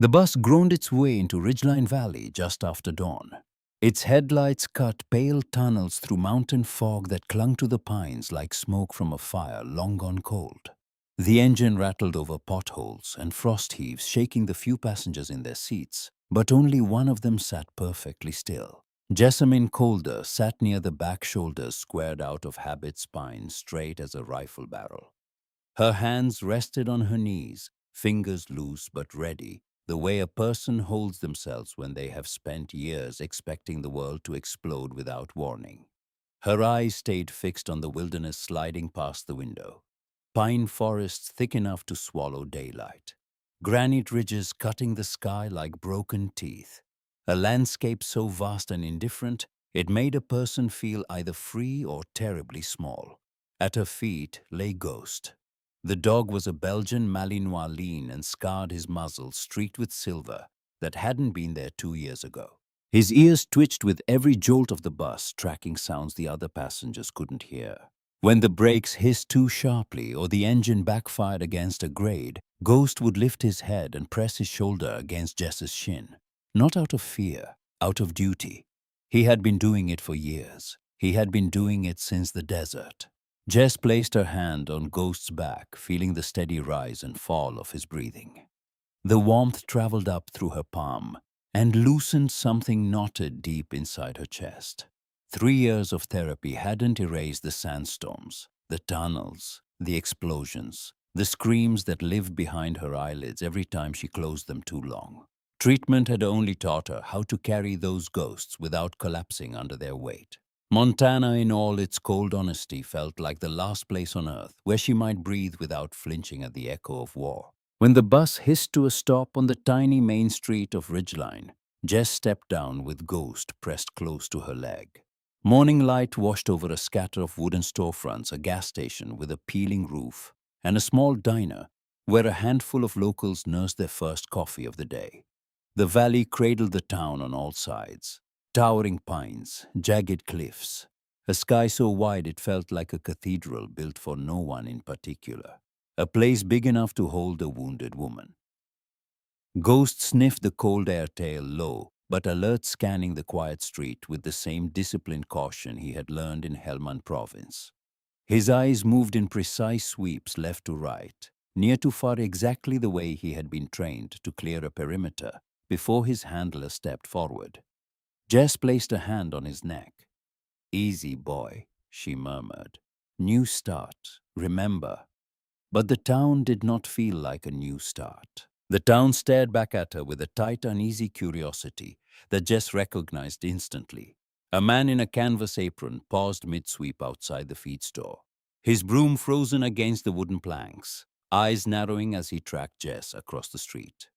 The bus groaned its way into Ridgeline Valley just after dawn. Its headlights cut pale tunnels through mountain fog that clung to the pines like smoke from a fire long gone cold. The engine rattled over potholes and frost heaves, shaking the few passengers in their seats, but only one of them sat perfectly still. Jessamine Calder sat near the back shoulders squared out of habit, spine straight as a rifle barrel. Her hands rested on her knees, fingers loose but ready, the way a person holds themselves when they have spent years expecting the world to explode without warning. Her eyes stayed fixed on the wilderness sliding past the window. Pine forests thick enough to swallow daylight. Granite ridges cutting the sky like broken teeth. A landscape so vast and indifferent, it made a person feel either free or terribly small. At her feet lay Ghost. The dog was a Belgian Malinois, lean and scarred, his muzzle streaked with silver that hadn't been there 2 years ago. His ears twitched with every jolt of the bus, tracking sounds the other passengers couldn't hear. When the brakes hissed too sharply or the engine backfired against a grade, Ghost would lift his head and press his shoulder against Jess's shin. Not out of fear, out of duty. He had been doing it for years. He had been doing it since the desert. Jess placed her hand on Ghost's back, feeling the steady rise and fall of his breathing. The warmth traveled up through her palm and loosened something knotted deep inside her chest. 3 years of therapy hadn't erased the sandstorms, the tunnels, the explosions, the screams that lived behind her eyelids every time she closed them too long. Treatment had only taught her how to carry those ghosts without collapsing under their weight. Montana, in all its cold honesty, felt like the last place on earth where she might breathe without flinching at the echo of war. When the bus hissed to a stop on the tiny main street of Ridgeline, Jess stepped down with Ghost pressed close to her leg. Morning light washed over a scatter of wooden storefronts, a gas station with a peeling roof, and a small diner where a handful of locals nursed their first coffee of the day. The valley cradled the town on all sides. Towering pines, jagged cliffs, a sky so wide it felt like a cathedral built for no one in particular, a place big enough to hold a wounded woman. Ghost sniffed the cold air, tail low, but alert, scanning the quiet street with the same disciplined caution he had learned in Helmand province. His eyes moved in precise sweeps left to right, near to far, exactly the way he had been trained to clear a perimeter before his handler stepped forward. Jess placed a hand on his neck. "Easy, boy," she murmured. "New start, remember." But the town did not feel like a new start. The town stared back at her with a tight, uneasy curiosity that Jess recognized instantly. A man in a canvas apron paused mid-sweep outside the feed store, his broom frozen against the wooden planks, eyes narrowing as he tracked Jess across the street.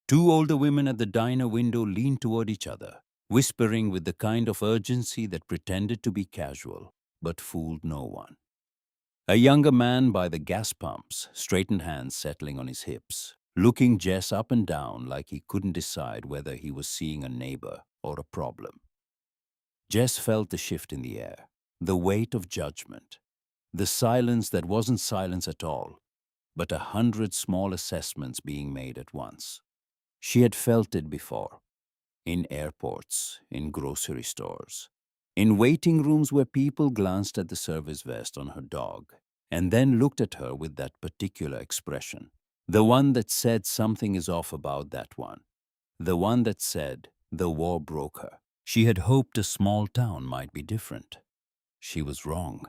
Two older women at the diner window leaned toward each other, whispering with the kind of urgency that pretended to be casual, but fooled no one. A younger man by the gas pumps, straightened hands settling on his hips, looking Jess up and down like he couldn't decide whether he was seeing a neighbor or a problem. Jess felt the shift in the air, the weight of judgment, the silence that wasn't silence at all, but 100 small assessments being made at once. She had felt it before, in airports, in grocery stores, in waiting rooms where people glanced at the service vest on her dog and then looked at her with that particular expression. The one that said something is off about that one. The one that said the war broke her. She had hoped a small town might be different. She was wrong.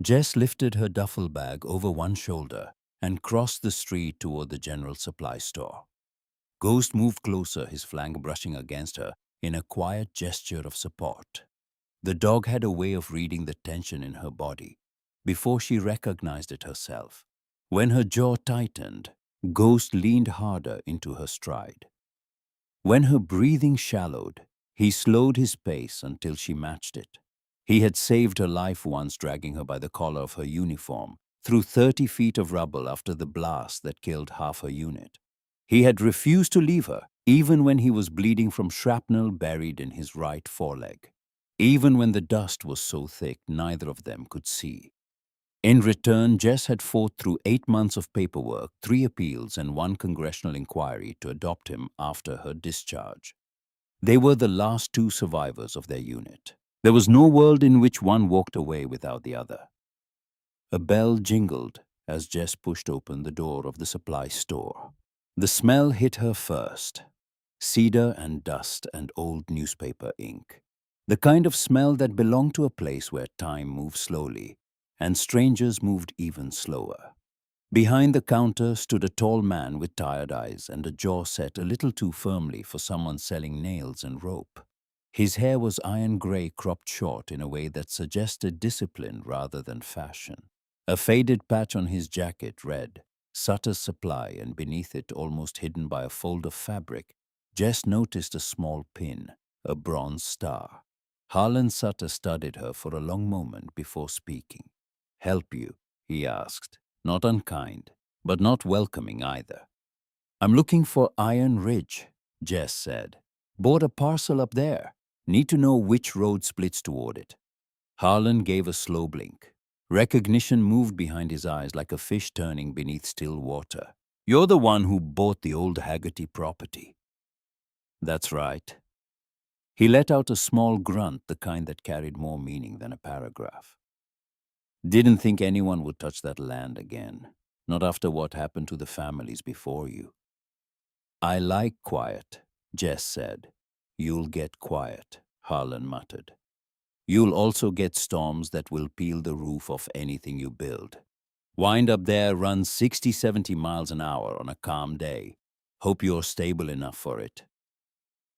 Jess lifted her duffel bag over one shoulder and crossed the street toward the general supply store. Ghost moved closer, his flank brushing against her in a quiet gesture of support. The dog had a way of reading the tension in her body before she recognized it herself. When her jaw tightened, Ghost leaned harder into her stride. When her breathing shallowed, he slowed his pace until she matched it. He had saved her life once, dragging her by the collar of her uniform through 30 feet of rubble after the blast that killed half her unit. He had refused to leave her, even when he was bleeding from shrapnel buried in his right foreleg, even when the dust was so thick neither of them could see. In return, Jess had fought through 8 months of paperwork, 3 appeals, and 1 congressional inquiry to adopt him after her discharge. They were the last 2 survivors of their unit. There was no world in which one walked away without the other. A bell jingled as Jess pushed open the door of the supply store. The smell hit her first. Cedar and dust and old newspaper ink. The kind of smell that belonged to a place where time moved slowly and strangers moved even slower. Behind the counter stood a tall man with tired eyes and a jaw set a little too firmly for someone selling nails and rope. His hair was iron gray, cropped short in a way that suggested discipline rather than fashion. A faded patch on his jacket read, Sutter's Supply, and beneath it, almost hidden by a fold of fabric, Jess noticed a small pin, a bronze star. Harlan Sutter studied her for a long moment before speaking. "Help you?" he asked. Not unkind, but not welcoming either. "I'm looking for Iron Ridge," Jess said. "Bought a parcel up there. Need to know which road splits toward it." Harlan gave a slow blink. Recognition moved behind his eyes like a fish turning beneath still water. "You're the one who bought the old Haggerty property." "That's right." He let out a small grunt, the kind that carried more meaning than a paragraph. "Didn't think anyone would touch that land again. Not after what happened to the families before you." "I like quiet," Jess said. "You'll get quiet," Harlan muttered. "You'll also get storms that will peel the roof off anything you build. Wind up there runs 60, 70 miles an hour on a calm day. Hope you're stable enough for it."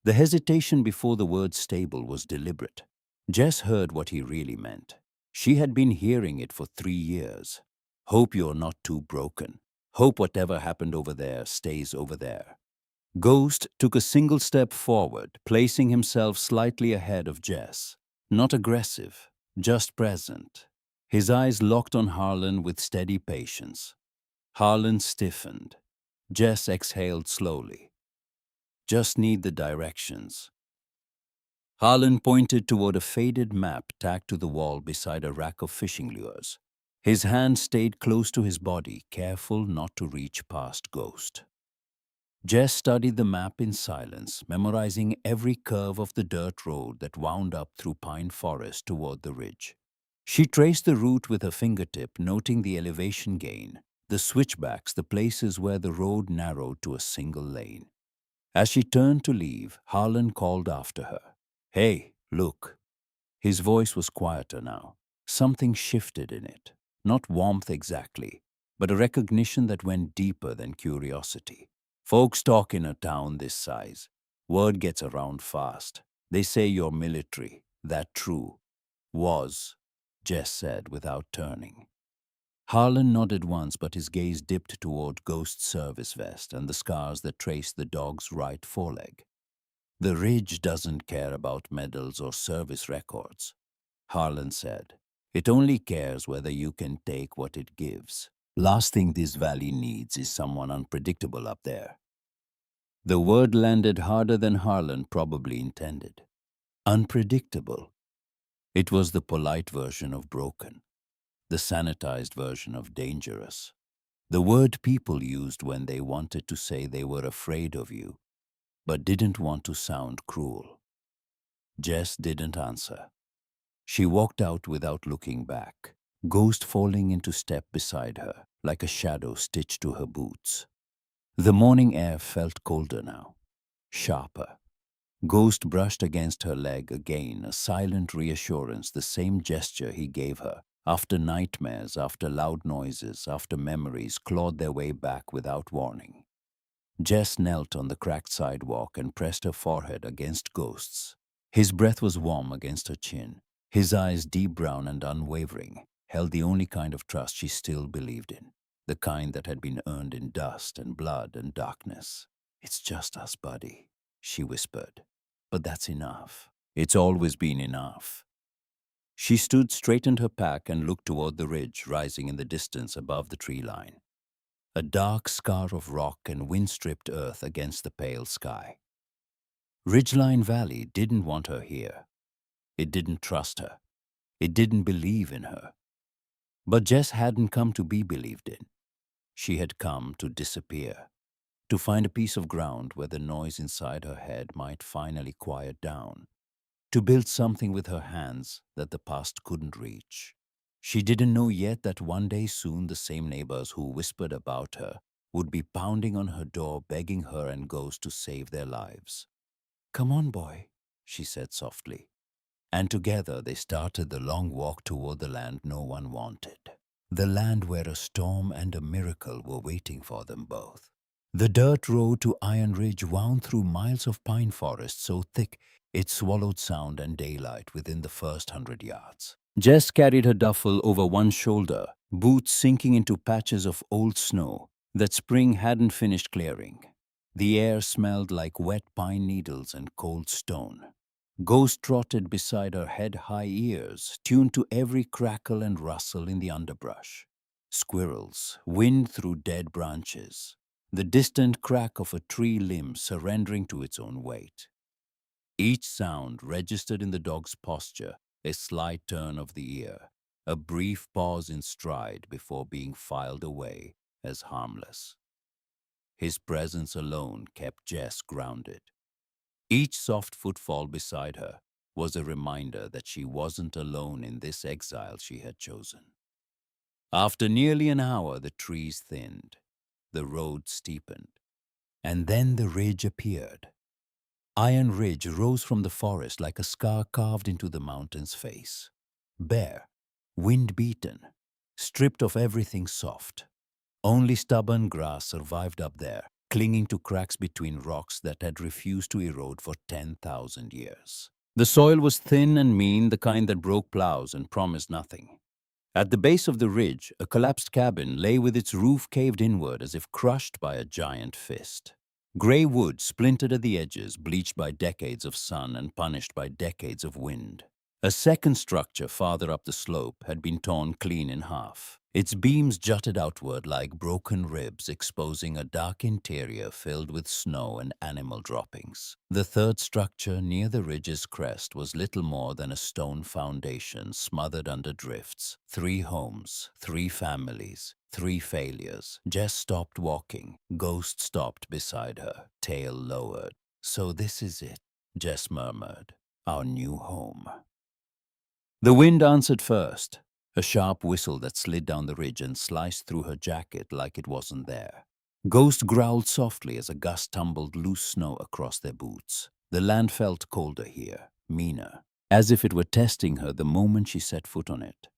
The hesitation before the word stable was deliberate. Jess heard what he really meant. She had been hearing it for 3 years. Hope you're not too broken. Hope whatever happened over there stays over there. Ghost took a single step forward, placing himself slightly ahead of Jess. Not aggressive, just present. His eyes locked on Harlan with steady patience. Harlan stiffened. Jess exhaled slowly. "Just need the directions." Harlan pointed toward a faded map tacked to the wall beside a rack of fishing lures. His hand stayed close to his body, careful not to reach past Ghost. Jess studied the map in silence, memorizing every curve of the dirt road that wound up through pine forest toward the ridge. She traced the route with her fingertip, noting the elevation gain, the switchbacks, the places where the road narrowed to a single lane. As she turned to leave, Harlan called after her. "Hey, look." His voice was quieter now. Something shifted in it. Not warmth exactly, but a recognition that went deeper than curiosity. "Folks talk in a town this size. Word gets around fast. They say you're military. That true?" "Was," Jess said without turning. Harlan nodded once, but his gaze dipped toward Ghost's service vest and the scars that traced the dog's right foreleg. "The Ridge doesn't care about medals or service records," Harlan said. "It only cares whether you can take what it gives. Last thing this valley needs is someone unpredictable up there." The word landed harder than Harlan probably intended. Unpredictable. It was the polite version of broken, the sanitized version of dangerous. The word people used when they wanted to say they were afraid of you, but didn't want to sound cruel. Jess didn't answer. She walked out without looking back, Ghost falling into step beside her, like a shadow stitched to her boots. The morning air felt colder now, sharper. Ghost brushed against her leg again, a silent reassurance, the same gesture he gave her. After nightmares, after loud noises, after memories clawed their way back without warning. Jess knelt on the cracked sidewalk and pressed her forehead against Ghost's. His breath was warm against her chin. His eyes, deep brown and unwavering, held the only kind of trust she still believed in, the kind that had been earned in dust and blood and darkness. "It's just us, buddy," she whispered. "But that's enough. It's always been enough." She stood, straightened her pack, and looked toward the ridge rising in the distance above the tree line. A dark scar of rock and wind-stripped earth against the pale sky. Ridgeline Valley didn't want her here. It didn't trust her. It didn't believe in her. But Jess hadn't come to be believed in. She had come to disappear, to find a piece of ground where the noise inside her head might finally quiet down, to build something with her hands that the past couldn't reach. She didn't know yet that one day soon the same neighbors who whispered about her would be pounding on her door begging her and Ghost to save their lives. "Come on, boy," she said softly. And together they started the long walk toward the land no one wanted. The land where a storm and a miracle were waiting for them both. The dirt road to Iron Ridge wound through miles of pine forest so thick it swallowed sound and daylight within the first 100 yards. Jess carried her duffel over one shoulder, boots sinking into patches of old snow that spring hadn't finished clearing. The air smelled like wet pine needles and cold stone. Ghost trotted beside her head-high ears, tuned to every crackle and rustle in the underbrush. Squirrels, wind through dead branches, the distant crack of a tree limb surrendering to its own weight. Each sound registered in the dog's posture, a slight turn of the ear, a brief pause in stride before being filed away as harmless. His presence alone kept Jess grounded. Each soft footfall beside her was a reminder that she wasn't alone in this exile she had chosen. After nearly an hour, the trees thinned, the road steepened, and then the ridge appeared. Iron Ridge rose from the forest like a scar carved into the mountain's face. Bare, wind-beaten, stripped of everything soft. Only stubborn grass survived up there, clinging to cracks between rocks that had refused to erode for 10,000 years. The soil was thin and mean, the kind that broke plows and promised nothing. At the base of the ridge, a collapsed cabin lay with its roof caved inward as if crushed by a giant fist. Gray wood splintered at the edges, bleached by decades of sun and punished by decades of wind. A second structure farther up the slope had been torn clean in half. Its beams jutted outward like broken ribs, exposing a dark interior filled with snow and animal droppings. The third structure near the ridge's crest was little more than a stone foundation smothered under drifts. 3 homes, 3 families, 3 failures. Jess stopped walking. Ghost stopped beside her, tail lowered. "So this is it," Jess murmured. "Our new home." The wind answered first, a sharp whistle that slid down the ridge and sliced through her jacket like it wasn't there. Ghost growled softly as a gust tumbled loose snow across their boots. The land felt colder here, meaner, as if it were testing her the moment she set foot on it.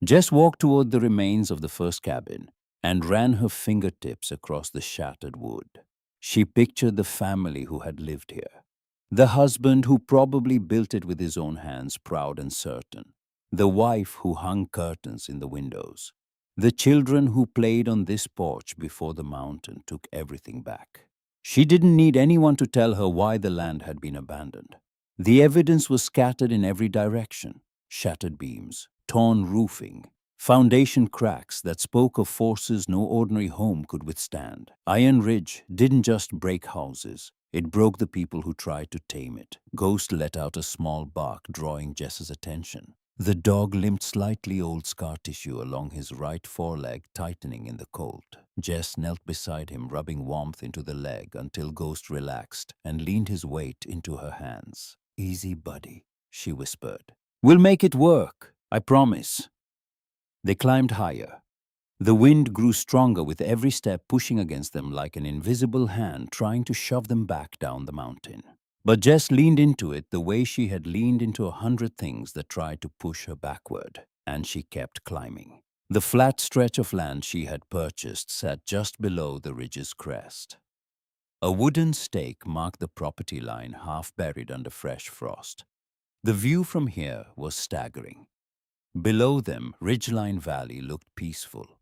Jess walked toward the remains of the first cabin and ran her fingertips across the shattered wood. She pictured the family who had lived here. The husband who probably built it with his own hands, proud and certain. The wife who hung curtains in the windows. The children who played on this porch before the mountain took everything back. She didn't need anyone to tell her why the land had been abandoned. The evidence was scattered in every direction. Shattered beams, torn roofing, foundation cracks that spoke of forces no ordinary home could withstand. Iron Ridge didn't just break houses. It broke the people who tried to tame it. Ghost let out a small bark, drawing Jess's attention. The dog limped slightly, old scar tissue along his right foreleg tightening in the cold. Jess knelt beside him, rubbing warmth into the leg until Ghost relaxed and leaned his weight into her hands. "Easy, buddy," she whispered. "We'll make it work, I promise." They climbed higher. The wind grew stronger with every step, pushing against them like an invisible hand trying to shove them back down the mountain. But Jess leaned into it the way she had leaned into 100 things that tried to push her backward, and she kept climbing. The flat stretch of land she had purchased sat just below the ridge's crest. A wooden stake marked the property line, half buried under fresh frost. The view from here was staggering. Below them, Ridgeline Valley looked peaceful.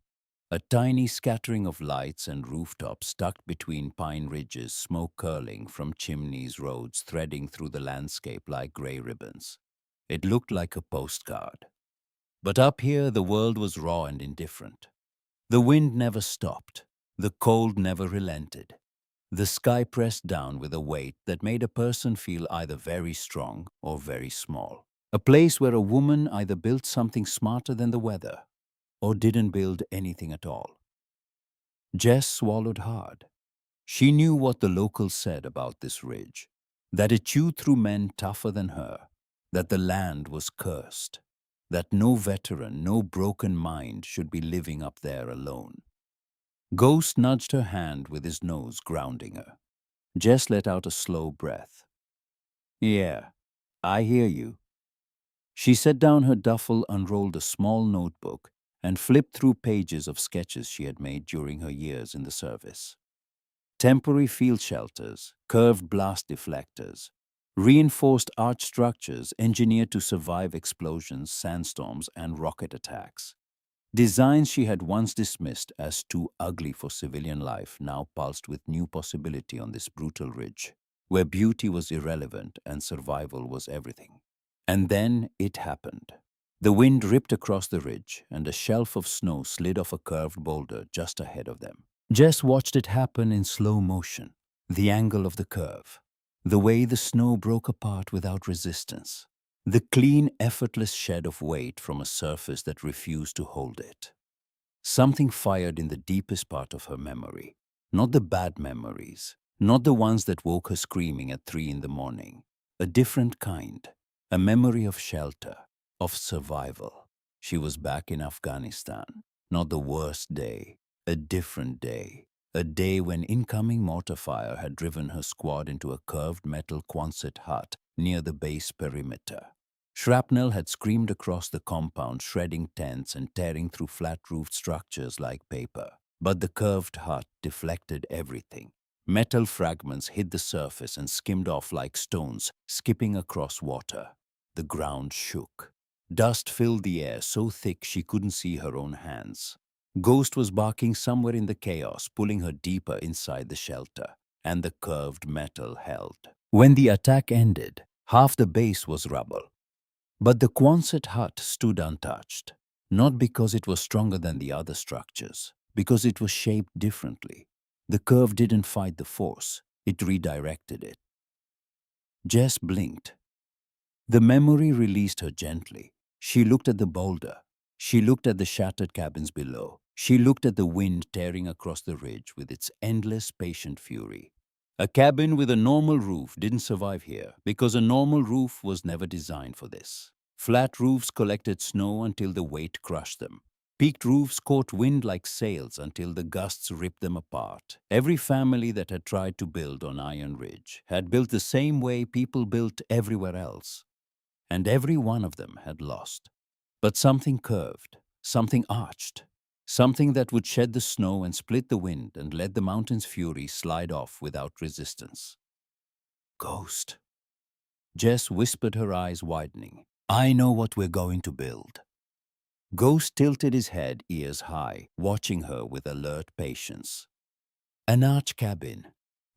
A tiny scattering of lights and rooftops tucked between pine ridges, smoke curling from chimneys, roads threading through the landscape like gray ribbons. It looked like a postcard. But up here, the world was raw and indifferent. The wind never stopped. The cold never relented. The sky pressed down with a weight that made a person feel either very strong or very small. A place where a woman either built something smarter than the weather or didn't build anything at all. Jess swallowed hard. She knew what the locals said about this ridge, that it chewed through men tougher than her, that the land was cursed, that no veteran, no broken mind should be living up there alone. Ghost nudged her hand with his nose, grounding her. Jess let out a slow breath. Yeah, I hear you. She set down her duffel, unrolled a small notebook, and flipped through pages of sketches she had made during her years in the service. Temporary field shelters, curved blast deflectors, reinforced arch structures engineered to survive explosions, sandstorms, and rocket attacks. Designs she had once dismissed as too ugly for civilian life now pulsed with new possibility on this brutal ridge, where beauty was irrelevant and survival was everything. And then it happened. The wind ripped across the ridge, and a shelf of snow slid off a curved boulder just ahead of them. Jess watched it happen in slow motion, the angle of the curve, the way the snow broke apart without resistance, the clean, effortless shed of weight from a surface that refused to hold it. Something fired in the deepest part of her memory, not the bad memories, not the ones that woke her screaming at 3 in the morning, a different kind, a memory of shelter, of survival. She was back in Afghanistan, not the worst day, a different day, a day when incoming mortar fire had driven her squad into a curved metal Quonset hut near the base perimeter. Shrapnel had screamed across the compound, shredding tents and tearing through flat-roofed structures like paper. But the curved hut deflected everything. Metal fragments hit the surface and skimmed off like stones, skipping across water. The ground shook. Dust filled the air so thick she couldn't see her own hands. Ghost was barking somewhere in the chaos, pulling her deeper inside the shelter, and the curved metal held. When the attack ended, half the base was rubble. But the Quonset hut stood untouched, not because it was stronger than the other structures, because it was shaped differently. The curve didn't fight the force, it redirected it. Jess blinked. The memory released her gently. She looked at the boulder. She looked at the shattered cabins below. She looked at the wind tearing across the ridge with its endless, patient fury. A cabin with a normal roof didn't survive here because a normal roof was never designed for this. Flat roofs collected snow until the weight crushed them. Peaked roofs caught wind like sails until the gusts ripped them apart. Every family that had tried to build on Iron Ridge had built the same way people built everywhere else. And every one of them had lost. But something curved, something arched, something that would shed the snow and split the wind and let the mountain's fury slide off without resistance. Ghost. Jess whispered, her eyes widening. I know what we're going to build. Ghost tilted his head ears high, watching her with alert patience. An arch cabin,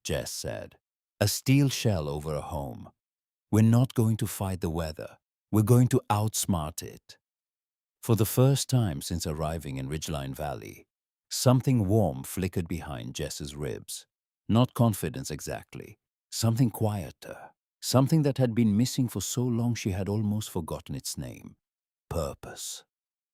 Jess said. A steel shell over a home. We're not going to fight the weather. We're going to outsmart it. For the first time since arriving in Ridgeline Valley, something warm flickered behind Jess's ribs. Not confidence exactly, something quieter, something that had been missing for so long she had almost forgotten its name. Purpose.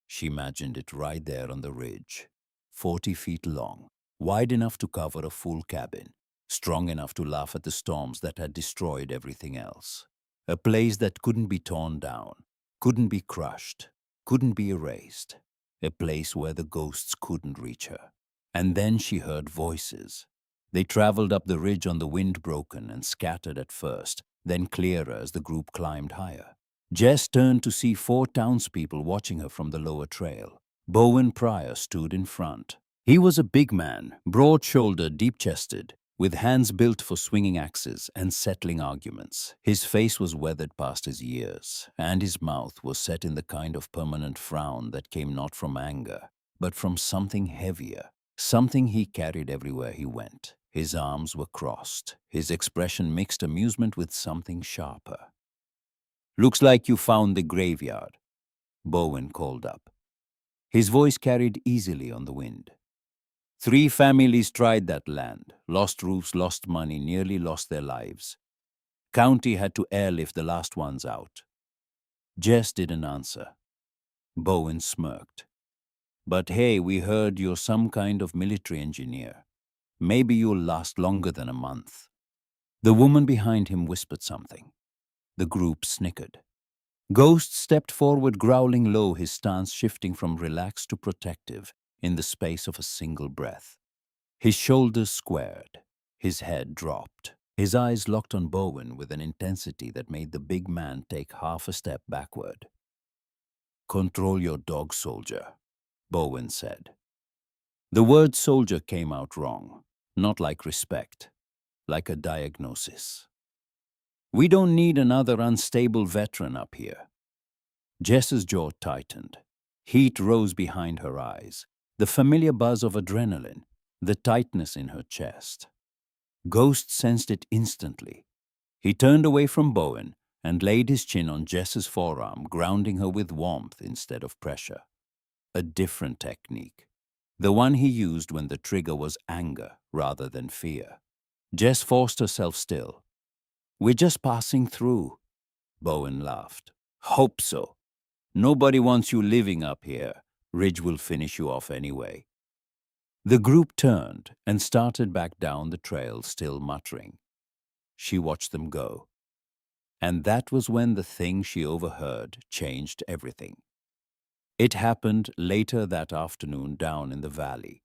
She imagined it right there on the ridge, 40 feet long, wide enough to cover a full cabin, strong enough to laugh at the storms that had destroyed everything else. A place that couldn't be torn down, couldn't be crushed, couldn't be erased. A place where the ghosts couldn't reach her. And then she heard voices. They traveled up the ridge on the wind broken and scattered at first, then clearer as the group climbed higher. Jess turned to see 4 townspeople watching her from the lower trail. Bowen Pryor stood in front. He was a big man, broad-shouldered, deep-chested, with hands built for swinging axes and settling arguments. His face was weathered past his years, and his mouth was set in the kind of permanent frown that came not from anger, but from something heavier, something he carried everywhere he went. His arms were crossed, his expression mixed amusement with something sharper. Looks like you found the graveyard, Bowen called up. His voice carried easily on the wind. 3 families tried that land, lost roofs, lost money, nearly lost their lives. County had to airlift the last ones out. Jess didn't answer. Bowen smirked. But hey, we heard you're some kind of military engineer. Maybe you'll last longer than a month. The woman behind him whispered something. The group snickered. Ghost stepped forward, growling low, his stance shifting from relaxed to protective in the space of a single breath. His shoulders squared, his head dropped, his eyes locked on Bowen with an intensity that made the big man take half a step backward. "Control your dog, soldier," Bowen said. The word soldier came out wrong, not like respect, like a diagnosis. "We don't need another unstable veteran up here." Jess's jaw tightened. Heat rose behind her eyes, the familiar buzz of adrenaline, the tightness in her chest. Ghost sensed it instantly. He turned away from Bowen and laid his chin on Jess's forearm, grounding her with warmth instead of pressure. A different technique. The one he used when the trigger was anger rather than fear. Jess forced herself still. "We're just passing through." Bowen laughed. "Hope so. Nobody wants you living up here. Ridge will finish you off anyway." The group turned and started back down the trail, still muttering. She watched them go. And that was when the thing she overheard changed everything. It happened later that afternoon down in the valley.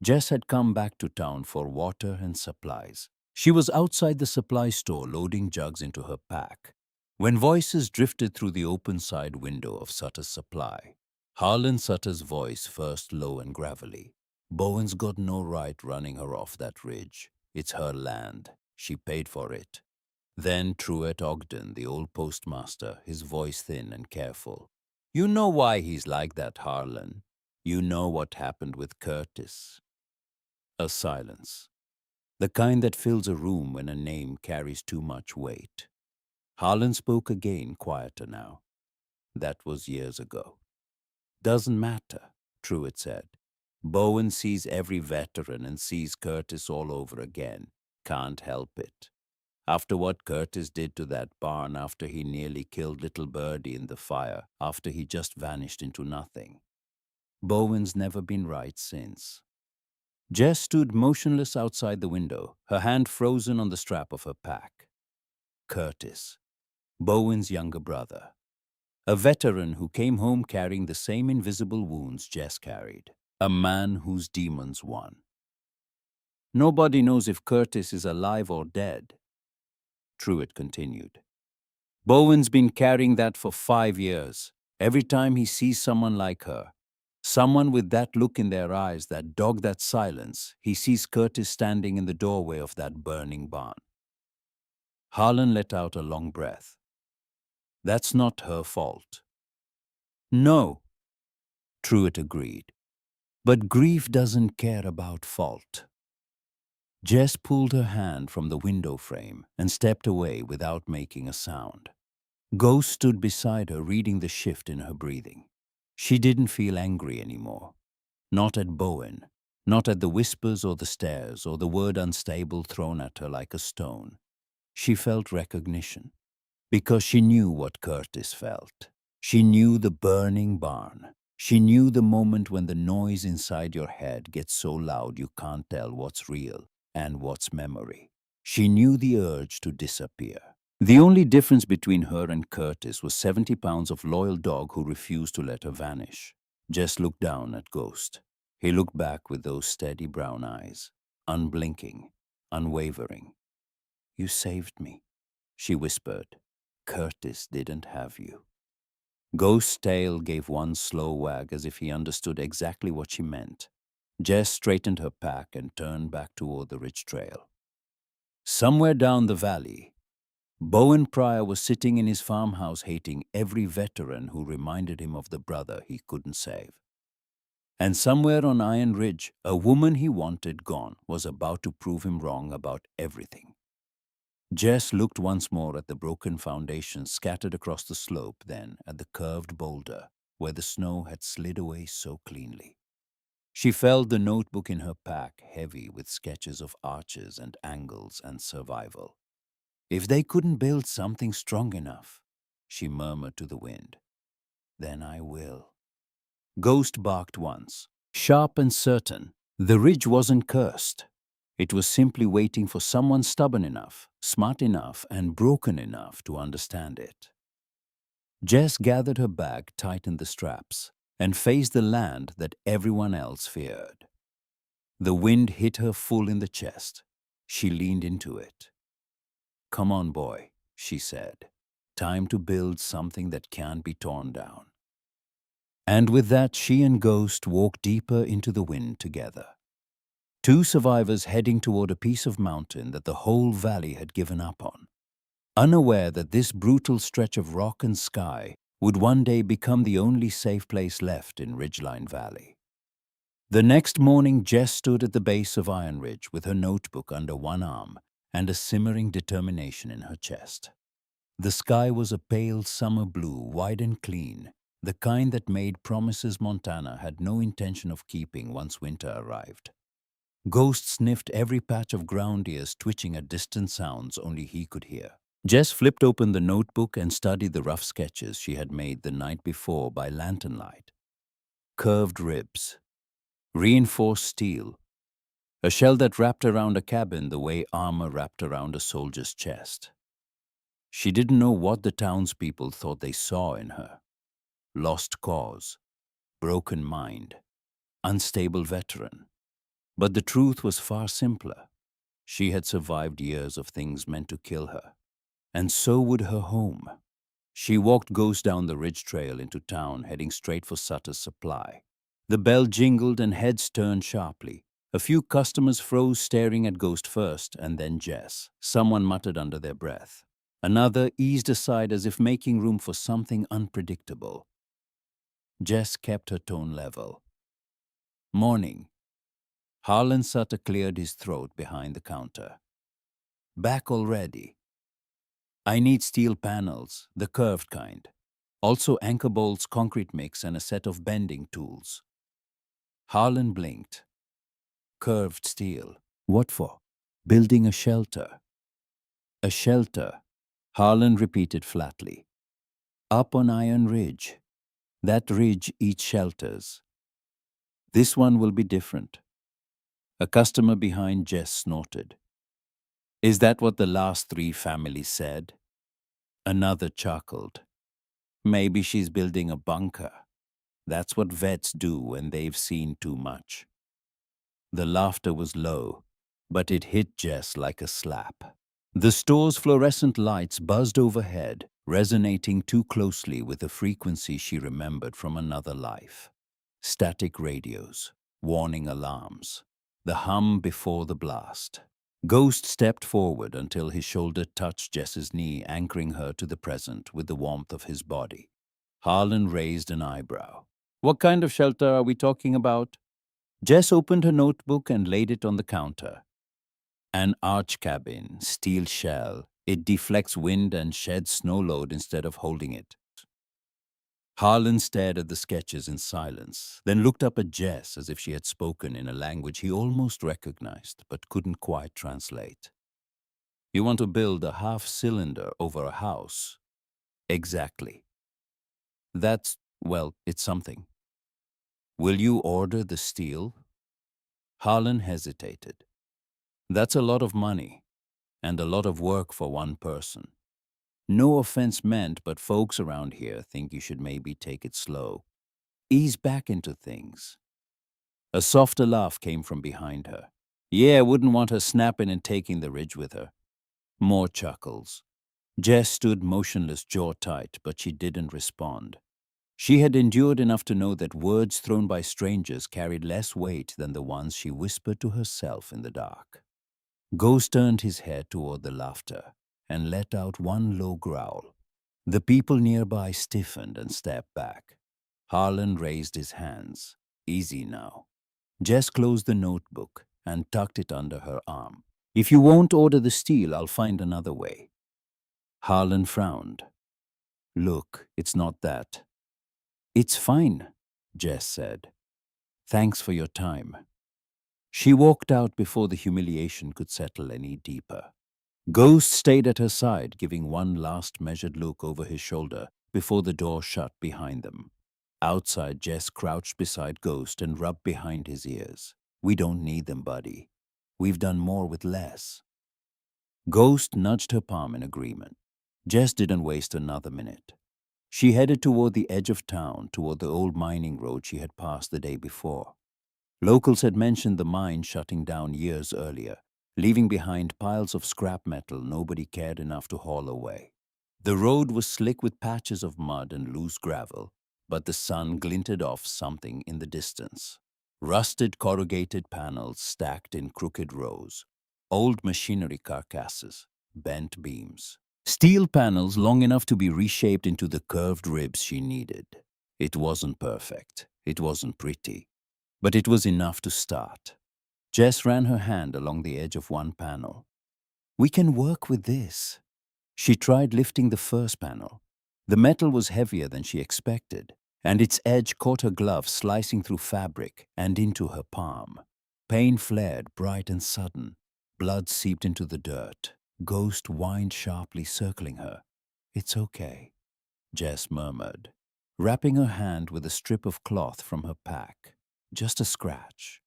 Jess had come back to town for water and supplies. She was outside the supply store loading jugs into her pack when voices drifted through the open side window of Sutter's Supply. Harlan Sutter's voice, first low and gravelly. "Bowen's got no right running her off that ridge. It's her land. She paid for it." Then Truett Ogden, the old postmaster, his voice thin and careful. "You know why he's like that, Harlan. You know what happened with Curtis." A silence. The kind that fills a room when a name carries too much weight. Harlan spoke again, quieter now. "That was years ago." "Doesn't matter," Truett said. "Bowen sees every veteran and sees Curtis all over again. Can't help it. After what Curtis did to that barn, after he nearly killed little Birdie in the fire, after he just vanished into nothing. Bowen's never been right since." Jess stood motionless outside the window, her hand frozen on the strap of her pack. Curtis, Bowen's younger brother. A veteran who came home carrying the same invisible wounds Jess carried. A man whose demons won. "Nobody knows if Curtis is alive or dead," Truett continued. "Bowen's been carrying that for 5 years. Every time he sees someone like her, someone with that look in their eyes, that dog, that silence, he sees Curtis standing in the doorway of that burning barn." Harlan let out a long breath. "That's not her fault." "No," Truett agreed. "But grief doesn't care about fault." Jess pulled her hand from the window frame and stepped away without making a sound. Ghost stood beside her, reading the shift in her breathing. She didn't feel angry anymore. Not at Bowen, not at the whispers or the stares or the word unstable thrown at her like a stone. She felt recognition, because she knew what Curtis felt. She knew the burning barn. She knew the moment when the noise inside your head gets so loud you can't tell what's real and what's memory. She knew the urge to disappear. The only difference between her and Curtis was 70 pounds of loyal dog who refused to let her vanish. Jess looked down at Ghost. He looked back with those steady brown eyes, unblinking, unwavering. "You saved me," she whispered. "Curtis didn't have you." Ghost's tail gave one slow wag as if he understood exactly what she meant. Jess straightened her pack and turned back toward the ridge trail. Somewhere down the valley, Bowen Pryor was sitting in his farmhouse hating every veteran who reminded him of the brother he couldn't save. And somewhere on Iron Ridge, a woman he wanted gone was about to prove him wrong about everything. Jess looked once more at the broken foundations scattered across the slope, then at the curved boulder where the snow had slid away so cleanly. She felt the notebook in her pack heavy with sketches of arches and angles and survival. If they couldn't build something strong enough, she murmured to the wind. Then I will. Ghost barked once, sharp and certain. The ridge wasn't cursed. It was simply waiting for someone stubborn enough, smart enough, and broken enough to understand it. Jess gathered her bag, tightened the straps, and faced the land that everyone else feared. The wind hit her full in the chest. She leaned into it. "Come on, boy," she said. "Time to build something that can't be torn down." And with that, she and Ghost walked deeper into the wind together. Two survivors heading toward a piece of mountain that the whole valley had given up on, unaware that this brutal stretch of rock and sky would one day become the only safe place left in Ridgeline Valley. The next morning, Jess stood at the base of Iron Ridge with her notebook under one arm and a simmering determination in her chest. The sky was a pale summer blue, wide and clean, the kind that made promises Montana had no intention of keeping once winter arrived. Ghost sniffed every patch of ground, ears twitching at distant sounds only he could hear. Jess flipped open the notebook and studied the rough sketches she had made the night before by lantern light. Curved ribs, reinforced steel, a shell that wrapped around a cabin the way armor wrapped around a soldier's chest. She didn't know what the townspeople thought they saw in her. Lost cause, broken mind, unstable veteran. But the truth was far simpler. She had survived years of things meant to kill her. And so would her home. She walked Ghost down the ridge trail into town, heading straight for Sutter's Supply. The bell jingled and heads turned sharply. A few customers froze, staring at Ghost first, and then Jess. Someone muttered under their breath. Another eased aside as if making room for something unpredictable. Jess kept her tone level. "Morning." Harlan Sutter cleared his throat behind the counter. "Back already?" "I need steel panels, the curved kind. Also anchor bolts, concrete mix, and a set of bending tools." Harlan blinked. "Curved steel. What for?" "Building a shelter." "A shelter," Harlan repeated flatly. "Up on Iron Ridge. That ridge eats shelters. This one will be different." A customer behind Jess snorted. "Is that what the last 3 families said?" Another chuckled. "Maybe she's building a bunker. That's what vets do when they've seen too much." The laughter was low, but it hit Jess like a slap. The store's fluorescent lights buzzed overhead, resonating too closely with a frequency she remembered from another life. Static radios, warning alarms, the hum before the blast. Ghost stepped forward until his shoulder touched Jess's knee, anchoring her to the present with the warmth of his body. Harlan raised an eyebrow. "What kind of shelter are we talking about?" Jess opened her notebook and laid it on the counter. "An arch cabin, steel shell. It deflects wind and sheds snow load instead of holding it." Harlan stared at the sketches in silence, then looked up at Jess as if she had spoken in a language he almost recognized but couldn't quite translate. "You want to build a half-cylinder over a house?" "Exactly." Well, it's something." "Will you order the steel?" Harlan hesitated. "That's a lot of money, and a lot of work for one person. No offense meant, but folks around here think you should maybe take it slow. Ease back into things." A softer laugh came from behind her. "Yeah, wouldn't want her snapping and taking the ridge with her." More chuckles. Jess stood motionless, jaw tight, but she didn't respond. She had endured enough to know that words thrown by strangers carried less weight than the ones she whispered to herself in the dark. Ghost turned his head toward the laughter and let out one low growl. The people nearby stiffened and stepped back. Harlan raised his hands. "Easy now." Jess closed the notebook and tucked it under her arm. "If you won't order the steel, I'll find another way." Harlan frowned. "Look, it's not that." "It's fine," Jess said. "Thanks for your time." She walked out before the humiliation could settle any deeper. Ghost stayed at her side, giving one last measured look over his shoulder before the door shut behind them. Outside, Jess crouched beside Ghost and rubbed behind his ears. We don't need them, buddy. We've done more with less. Ghost nudged her palm in agreement. Jess didn't waste another minute. She headed toward the edge of town, toward the old mining road she had passed the day before. Locals had mentioned the mine shutting down years earlier, leaving behind piles of scrap metal nobody cared enough to haul away. The road was slick with patches of mud and loose gravel, but the sun glinted off something in the distance. Rusted corrugated panels stacked in crooked rows, old machinery carcasses, bent beams. Steel panels long enough to be reshaped into the curved ribs she needed. It wasn't perfect. It wasn't pretty. But it was enough to start. Jess ran her hand along the edge of one panel. We can work with this. She tried lifting the first panel. The metal was heavier than she expected, and its edge caught her glove, slicing through fabric and into her palm. Pain flared bright and sudden. Blood seeped into the dirt. Ghost whined sharply, circling her. It's okay, Jess murmured, wrapping her hand with a strip of cloth from her pack. Just a scratch.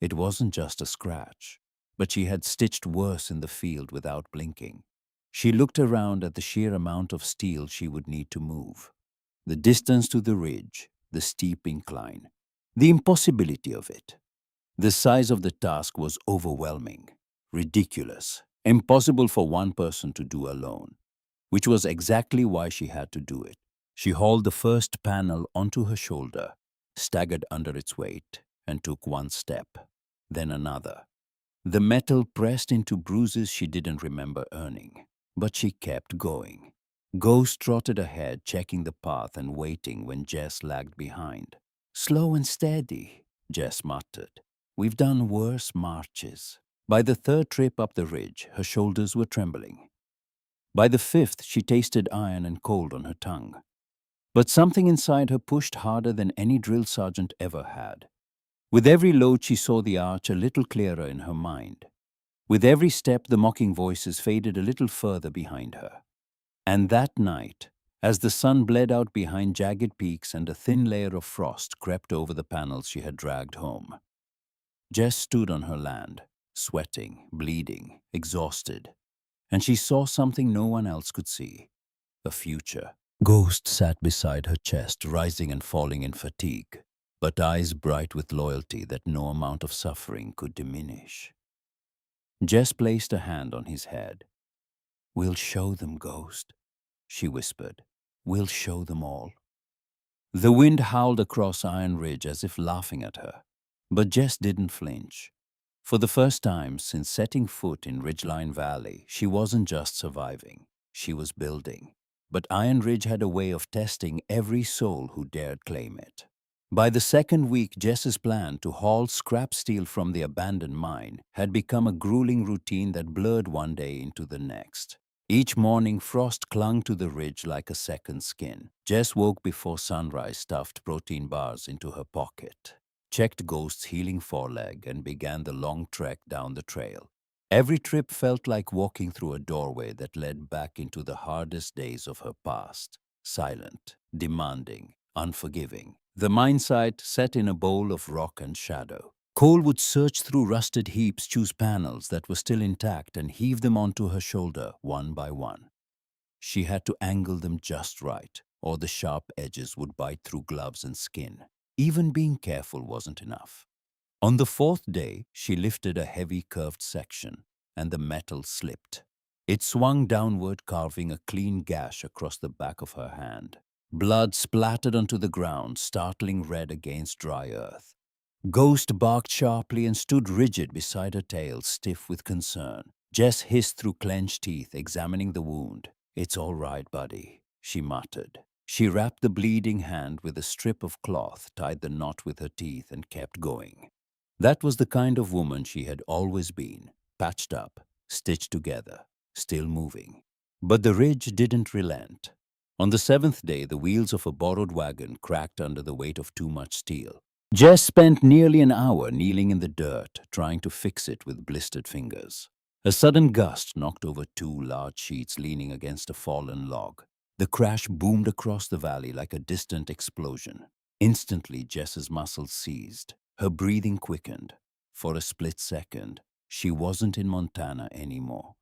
It wasn't just a scratch, but she had stitched worse in the field without blinking. She looked around at the sheer amount of steel she would need to move. The distance to the ridge, the steep incline, the impossibility of it. The size of the task was overwhelming, ridiculous, impossible for one person to do alone, which was exactly why she had to do it. She hauled the first panel onto her shoulder, staggered under its weight, and took one step, then another. The metal pressed into bruises she didn't remember earning, but she kept going. Ghost trotted ahead, checking the path and waiting when Jess lagged behind. Slow and steady, Jess muttered. We've done worse marches. By the third trip up the ridge, her shoulders were trembling. By the fifth, she tasted iron and cold on her tongue. But something inside her pushed harder than any drill sergeant ever had. With every load, she saw the arch a little clearer in her mind. With every step, the mocking voices faded a little further behind her. And that night, as the sun bled out behind jagged peaks and a thin layer of frost crept over the panels she had dragged home, Jess stood on her land, sweating, bleeding, exhausted, and she saw something no one else could see, a future. Ghost sat beside her chest, rising and falling in fatigue, but eyes bright with loyalty that no amount of suffering could diminish. Jess placed a hand on his head. We'll show them, Ghost, she whispered. We'll show them all. The wind howled across Iron Ridge as if laughing at her, but Jess didn't flinch. For the first time since setting foot in Ridgeline Valley, she wasn't just surviving, she was building. But Iron Ridge had a way of testing every soul who dared claim it. By the second week, Jess's plan to haul scrap steel from the abandoned mine had become a grueling routine that blurred one day into the next. Each morning, frost clung to the ridge like a second skin. Jess woke before sunrise, stuffed protein bars into her pocket, checked Ghost's healing foreleg, and began the long trek down the trail. Every trip felt like walking through a doorway that led back into the hardest days of her past. Silent, demanding, unforgiving. The mine site set in a bowl of rock and shadow. Cole would search through rusted heaps, choose panels that were still intact, and heave them onto her shoulder one by one. She had to angle them just right, or the sharp edges would bite through gloves and skin. Even being careful wasn't enough. On the fourth day, she lifted a heavy curved section, and the metal slipped. It swung downward, carving a clean gash across the back of her hand. Blood splattered onto the ground, startling red against dry earth. Ghost barked sharply and stood rigid beside her tail, stiff with concern. Jess hissed through clenched teeth, examining the wound. It's all right, buddy, she muttered. She wrapped the bleeding hand with a strip of cloth, tied the knot with her teeth, and kept going. That was the kind of woman she had always been, patched up, stitched together, still moving. But the ridge didn't relent. On the seventh day, the wheels of a borrowed wagon cracked under the weight of too much steel. Jess spent nearly an hour kneeling in the dirt, trying to fix it with blistered fingers. A sudden gust knocked over two large sheets leaning against a fallen log. The crash boomed across the valley like a distant explosion. Instantly, Jess's muscles seized. Her breathing quickened. For a split second, she wasn't in Montana anymore.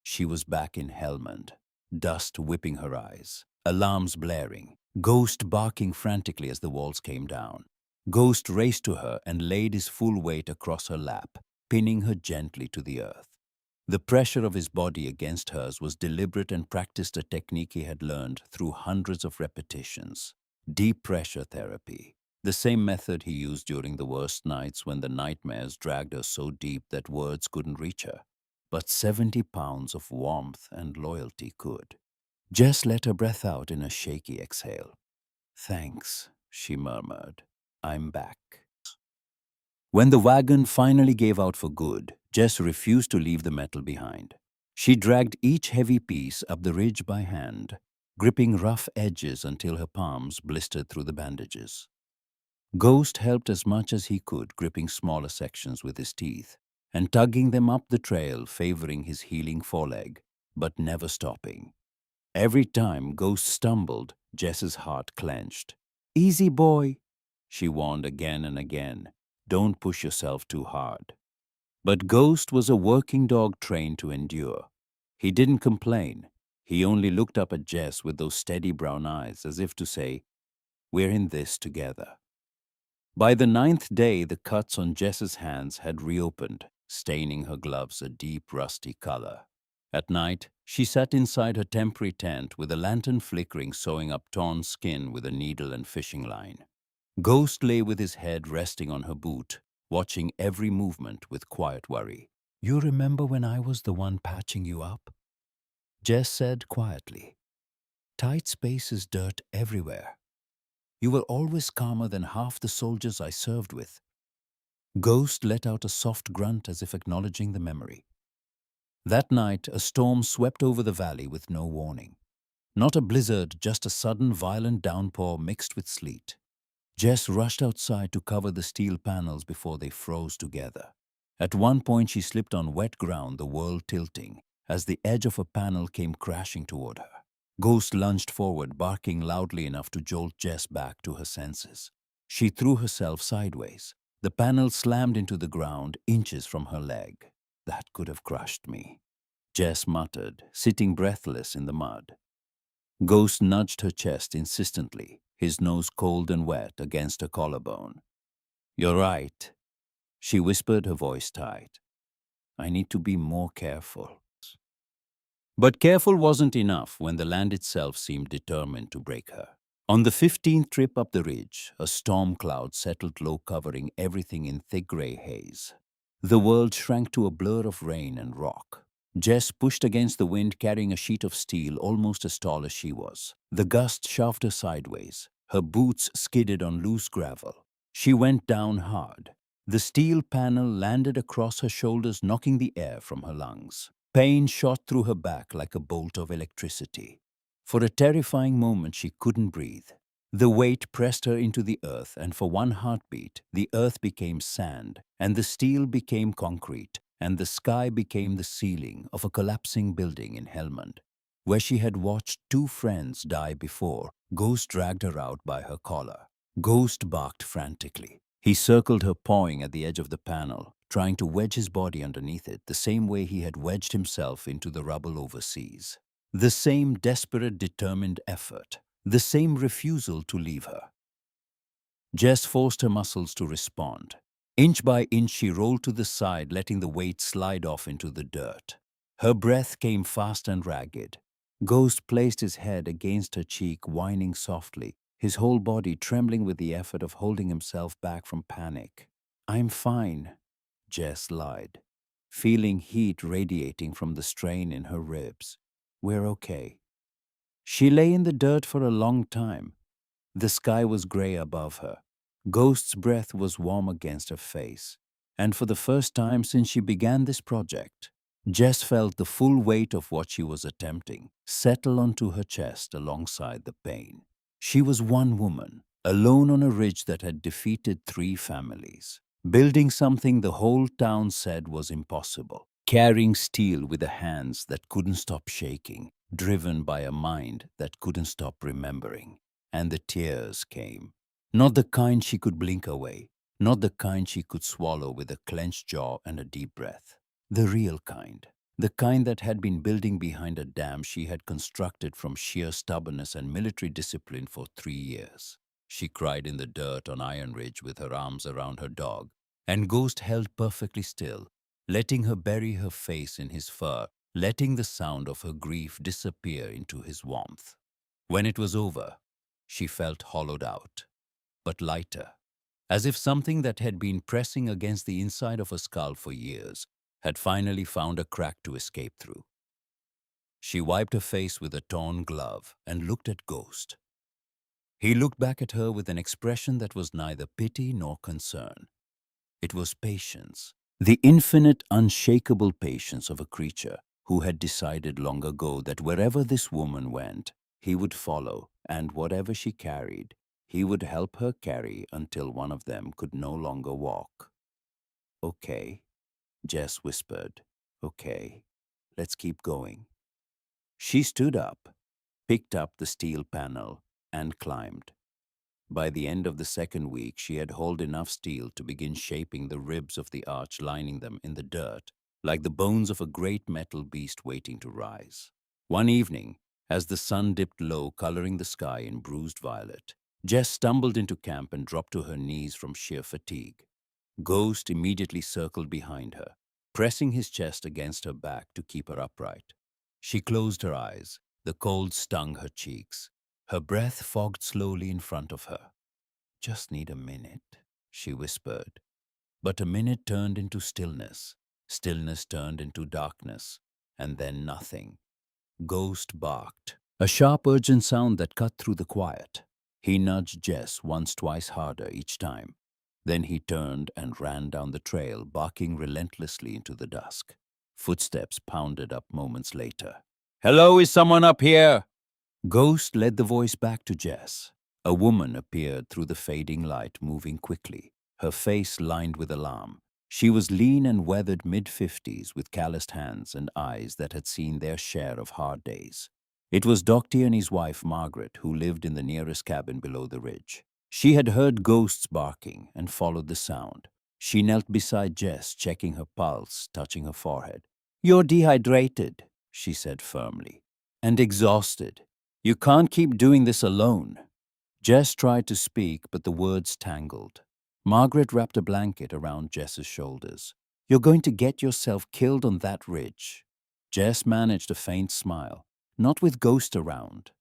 She was back in Helmand, dust whipping her eyes, alarms blaring, Ghost barking frantically as the walls came down. Ghost raced to her and laid his full weight across her lap, pinning her gently to the earth. The pressure of his body against hers was deliberate and practiced, a technique he had learned through hundreds of repetitions. Deep pressure therapy, the same method he used during the worst nights when the nightmares dragged her so deep that words couldn't reach her. But 70 pounds of warmth and loyalty could. Jess let her breath out in a shaky exhale. "Thanks," she murmured. "I'm back." When the wagon finally gave out for good, Jess refused to leave the metal behind. She dragged each heavy piece up the ridge by hand, gripping rough edges until her palms blistered through the bandages. Ghost helped as much as he could, gripping smaller sections with his teeth and tugging them up the trail, favoring his healing foreleg, but never stopping. Every time Ghost stumbled, Jess's heart clenched. "Easy, boy," she warned again and again. "Don't push yourself too hard." But Ghost was a working dog trained to endure. He didn't complain. He only looked up at Jess with those steady brown eyes, as if to say, "We're in this together." By the 9th day, the cuts on Jess's hands had reopened, staining her gloves a deep rusty color. At night, she sat inside her temporary tent with a lantern flickering, sewing up torn skin with a needle and fishing line. Ghost lay with his head resting on her boot, watching every movement with quiet worry. "You remember when I was the one patching you up?" Jess said quietly. "Tight spaces, dirt everywhere. You were always calmer than half the soldiers I served with." Ghost let out a soft grunt as if acknowledging the memory. That night, a storm swept over the valley with no warning. Not a blizzard, just a sudden violent downpour mixed with sleet. Jess rushed outside to cover the steel panels before they froze together. At one point, she slipped on wet ground, the world tilting, as the edge of a panel came crashing toward her. Ghost lunged forward, barking loudly enough to jolt Jess back to her senses. She threw herself sideways. The panel slammed into the ground, inches from her leg. "That could have crushed me," Jess muttered, sitting breathless in the mud. Ghost nudged her chest insistently, his nose cold and wet against her collarbone. "You're right," she whispered, her voice tight. "I need to be more careful." But careful wasn't enough when the land itself seemed determined to break her. On the 15th trip up the ridge, a storm cloud settled low, covering everything in thick gray haze. The world shrank to a blur of rain and rock. Jess pushed against the wind, carrying a sheet of steel almost as tall as she was. The gust shoved her sideways. Her boots skidded on loose gravel. She went down hard. The steel panel landed across her shoulders, knocking the air from her lungs. Pain shot through her back like a bolt of electricity. For a terrifying moment, she couldn't breathe. The weight pressed her into the earth, and for one heartbeat, the earth became sand, and the steel became concrete, and the sky became the ceiling of a collapsing building in Helmand. Where she had watched two friends die before, Ghost dragged her out by her collar. Ghost barked frantically. He circled her, pawing at the edge of the panel, trying to wedge his body underneath it, the same way he had wedged himself into the rubble overseas. The same desperate, determined effort. The same refusal to leave her. Jess forced her muscles to respond. Inch by inch, she rolled to the side, letting the weight slide off into the dirt. Her breath came fast and ragged. Ghost placed his head against her cheek, whining softly, his whole body trembling with the effort of holding himself back from panic. "I'm fine," Jess lied, feeling heat radiating from the strain in her ribs. "We're okay." She lay in the dirt for a long time. The sky was gray above her. Ghost's breath was warm against her face. And for the first time since she began this project, Jess felt the full weight of what she was attempting settle onto her chest alongside the pain. She was one woman, alone on a ridge that had defeated 3 families, building something the whole town said was impossible. carrying steel with the hands that couldn't stop shaking, driven by a mind that couldn't stop remembering. And the tears came. Not the kind she could blink away, not the kind she could swallow with a clenched jaw and a deep breath. The real kind. The kind that had been building behind a dam she had constructed from sheer stubbornness and military discipline for 3 years. She cried in the dirt on Iron Ridge with her arms around her dog, and Ghost held perfectly still, letting her bury her face in his fur, letting the sound of her grief disappear into his warmth. When it was over, she felt hollowed out, but lighter, as if something that had been pressing against the inside of her skull for years had finally found a crack to escape through. She wiped her face with a torn glove and looked at Ghost. He looked back at her with an expression that was neither pity nor concern. It was patience, the infinite, unshakable patience of a creature who had decided long ago that wherever this woman went, he would follow, and whatever she carried, he would help her carry until one of them could no longer walk. "Okay," Jess whispered. "Okay, let's keep going." She stood up, picked up the steel panel, and climbed. By the end of the second week, she had hauled enough steel to begin shaping the ribs of the arch lining them in the dirt, like the bones of a great metal beast waiting to rise. One evening, as the sun dipped low, coloring the sky in bruised violet, Jess stumbled into camp and dropped to her knees from sheer fatigue. Ghost immediately circled behind her, pressing his chest against her back to keep her upright. She closed her eyes. The cold stung her cheeks. Her breath fogged slowly in front of her. "Just need a minute," she whispered. But a minute turned into stillness. Stillness turned into darkness. And then nothing. Ghost barked, a sharp, urgent sound that cut through the quiet. He nudged Jess once, twice harder each time. Then he turned and ran down the trail, barking relentlessly into the dusk. Footsteps pounded up moments later. "Hello, is someone up here?" Ghost led the voice back to Jess. A woman appeared through the fading light, moving quickly, her face lined with alarm. She was lean and weathered, mid-50s, with calloused hands and eyes that had seen their share of hard days. It was Doc Tierney's wife, Margaret, who lived in the nearest cabin below the ridge. She had heard Ghost's barking and followed the sound. She knelt beside Jess, checking her pulse, touching her forehead. "You're dehydrated," she said firmly, "and exhausted. You can't keep doing this alone." Jess tried to speak, but the words tangled. Margaret wrapped a blanket around Jess's shoulders. "You're going to get yourself killed on that ridge." Jess managed a faint smile. "Not with Ghost around."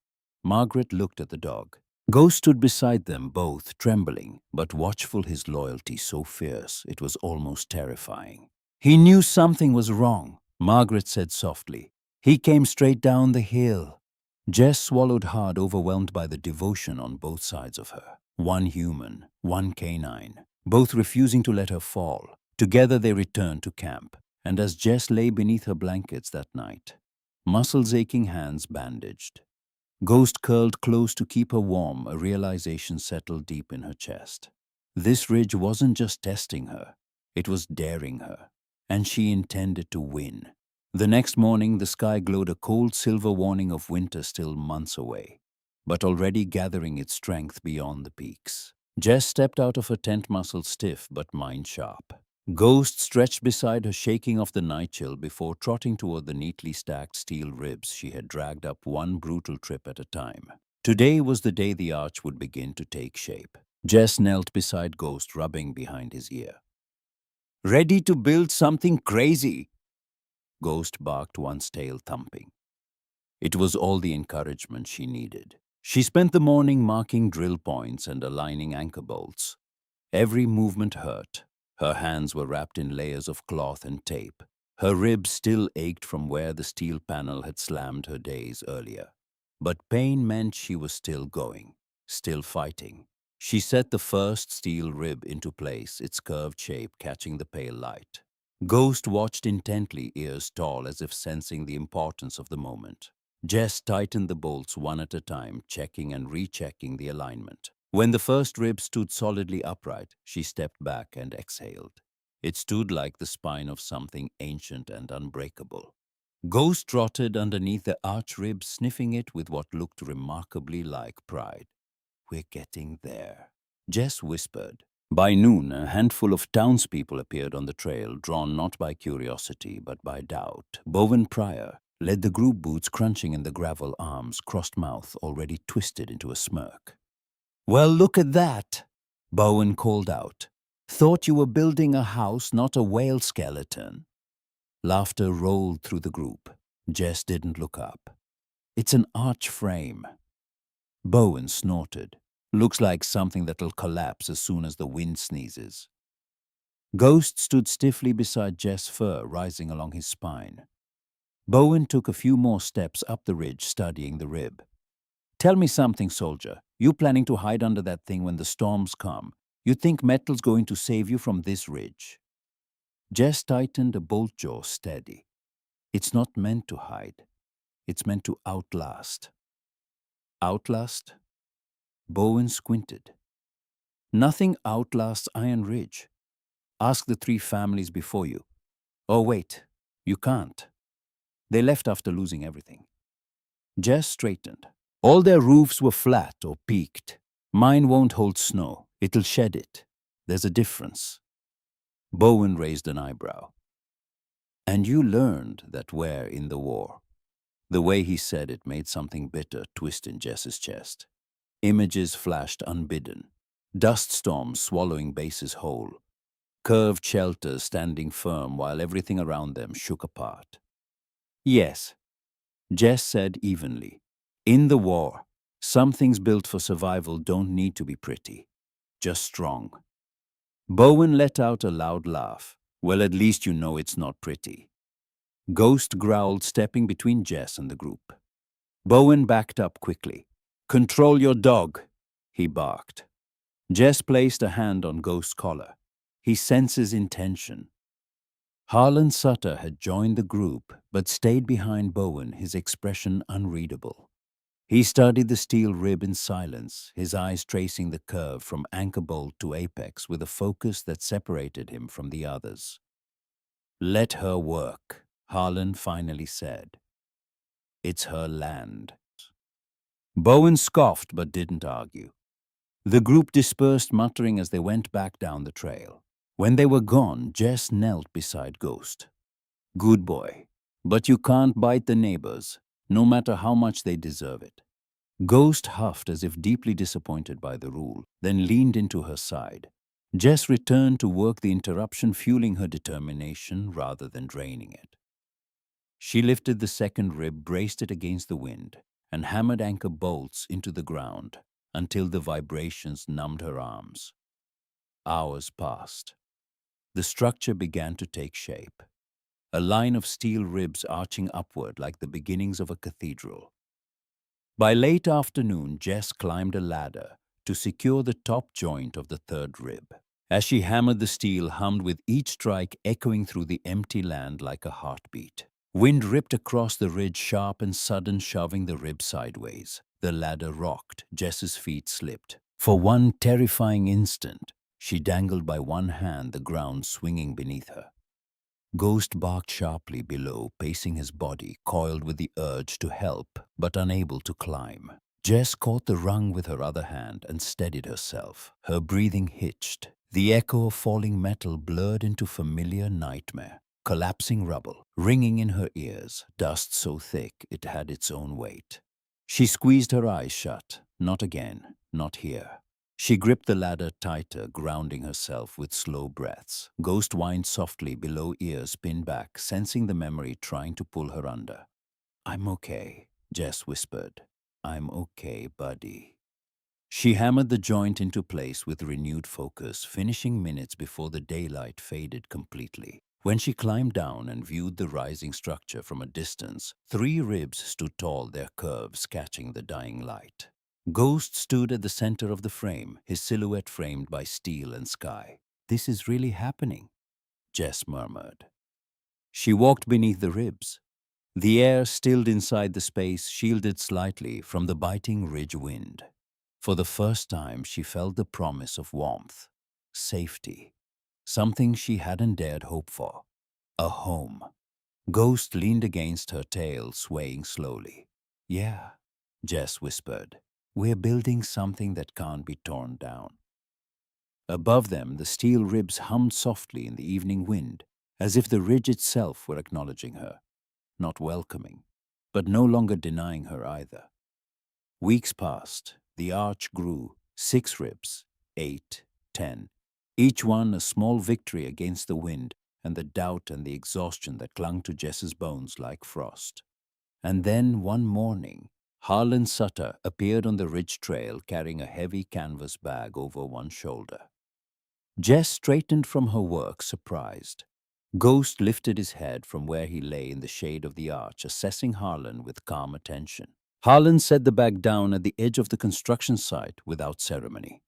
Margaret looked at the dog. Ghost stood beside them both, trembling, but watchful, his loyalty so fierce it was almost terrifying. "He knew something was wrong," Margaret said softly. "He came straight down the hill." Jess swallowed hard, overwhelmed by the devotion on both sides of her. One human, one canine, both refusing to let her fall. Together they returned to camp, and as Jess lay beneath her blankets that night, muscles aching, hands bandaged, Ghost curled close to keep her warm, a realization settled deep in her chest. This ridge wasn't just testing her, it was daring her, and she intended to win. The next morning, the sky glowed, a cold silver warning of winter still months away, but already gathering its strength beyond the peaks. Jess stepped out of her tent, muscles stiff but mind sharp. Ghost stretched beside her, shaking off the night chill before trotting toward the neatly stacked steel ribs she had dragged up one brutal trip at a time. Today was the day the arch would begin to take shape. Jess knelt beside Ghost, rubbing behind his ear. "Ready to build something crazy?" Ghost barked, once tail thumping. It was all the encouragement she needed. She spent the morning marking drill points and aligning anchor bolts. Every movement hurt. Her hands were wrapped in layers of cloth and tape. Her ribs still ached from where the steel panel had slammed her days earlier. But pain meant she was still going, still fighting. She set the first steel rib into place, its curved shape catching the pale light. Ghost watched intently, ears tall, as if sensing the importance of the moment. Jess tightened the bolts one at a time, checking and rechecking the alignment. When the first rib stood solidly upright, she stepped back and exhaled. It stood like the spine of something ancient and unbreakable. Ghost trotted underneath the arch rib, sniffing it with what looked remarkably like pride. "We're getting there," Jess whispered. By noon, a handful of townspeople appeared on the trail, drawn not by curiosity but by doubt. Bowen Pryor led the group, boots crunching in the gravel, arms crossed, mouth already twisted into a smirk. "Well, look at that," Bowen called out. "Thought you were building a house, not a whale skeleton." Laughter rolled through the group. Jess didn't look up. "It's an arch frame." Bowen snorted. "Looks like something that'll collapse as soon as the wind sneezes." Ghost stood stiffly beside Jess, fur rising along his spine. Bowen took a few more steps up the ridge, studying the rib. "Tell me something, soldier. You planning to hide under that thing when the storms come? You think metal's going to save you from this ridge?" Jess tightened, a bolt jaw steady. "It's not meant to hide. It's meant to outlast." "Outlast?" Bowen squinted. "Nothing outlasts Iron Ridge. Ask the 3 families before you. Oh, wait, you can't. They left after losing everything." Jess straightened. "All their roofs were flat or peaked. Mine won't hold snow. It'll shed it. There's a difference." Bowen raised an eyebrow. "And you learned that where in the war?" The way he said it made something bitter twist in Jess's chest. Images flashed unbidden. Dust storms swallowing bases whole. Curved shelters standing firm while everything around them shook apart. "Yes," Jess said evenly. "In the war, some things built for survival don't need to be pretty, just strong." Bowen let out a loud laugh. "Well, at least you know it's not pretty." Ghost growled, stepping between Jess and the group. Bowen backed up quickly. "Control your dog," he barked. Jess placed a hand on Ghost's collar. "He senses intention." Harlan Sutter had joined the group, but stayed behind Bowen, his expression unreadable. He studied the steel rib in silence, his eyes tracing the curve from anchor bolt to apex with a focus that separated him from the others. "Let her work," Harlan finally said. "It's her land." Bowen scoffed but didn't argue. The group dispersed, muttering as they went back down the trail. When they were gone, Jess knelt beside Ghost. "Good boy, but you can't bite the neighbors, no matter how much they deserve it." Ghost huffed as if deeply disappointed by the rule, then leaned into her side. Jess returned to work, the interruption fueling her determination rather than draining it. She lifted the second rib, braced it against the wind, and hammered anchor bolts into the ground until the vibrations numbed her arms. Hours passed. The structure began to take shape. A line of steel ribs arching upward like the beginnings of a cathedral. By late afternoon, Jess climbed a ladder to secure the top joint of the third rib. As she hammered, the steel hummed with each strike, echoing through the empty land like a heartbeat. Wind ripped across the ridge, sharp and sudden, shoving the rib sideways. The ladder rocked. Jess's feet slipped. For one terrifying instant, she dangled by one hand, the ground swinging beneath her. Ghost barked sharply below, pacing his body, coiled with the urge to help, but unable to climb. Jess caught the rung with her other hand and steadied herself. Her breathing hitched. The echo of falling metal blurred into familiar nightmare. Collapsing rubble, ringing in her ears, dust so thick it had its own weight. She squeezed her eyes shut. Not again, not here. She gripped the ladder tighter, grounding herself with slow breaths. Ghost whined softly below, ears pinned back, sensing the memory trying to pull her under. "I'm okay," Jess whispered. "I'm okay, buddy." She hammered the joint into place with renewed focus, finishing minutes before the daylight faded completely. When she climbed down and viewed the rising structure from a distance, 3 ribs stood tall, their curves catching the dying light. Ghost stood at the center of the frame, his silhouette framed by steel and sky. "This is really happening," Jess murmured. She walked beneath the ribs. The air stilled inside the space, shielded slightly from the biting ridge wind. For the first time, she felt the promise of warmth, safety. something she hadn't dared hope for. A home. Ghost leaned against her tail, swaying slowly. Yeah, Jess whispered. We're building something that can't be torn down. Above them, the steel ribs hummed softly in the evening wind, as if the ridge itself were acknowledging her, not welcoming, but no longer denying her either. Weeks passed. The arch grew, 6 ribs, 8, 10, each one a small victory against the wind and the doubt and the exhaustion that clung to Jess's bones like frost. And then one morning, Harlan Sutter appeared on the ridge trail carrying a heavy canvas bag over one shoulder. Jess straightened from her work, surprised. Ghost lifted his head from where he lay in the shade of the arch, assessing Harlan with calm attention. Harlan set the bag down at the edge of the construction site without ceremony.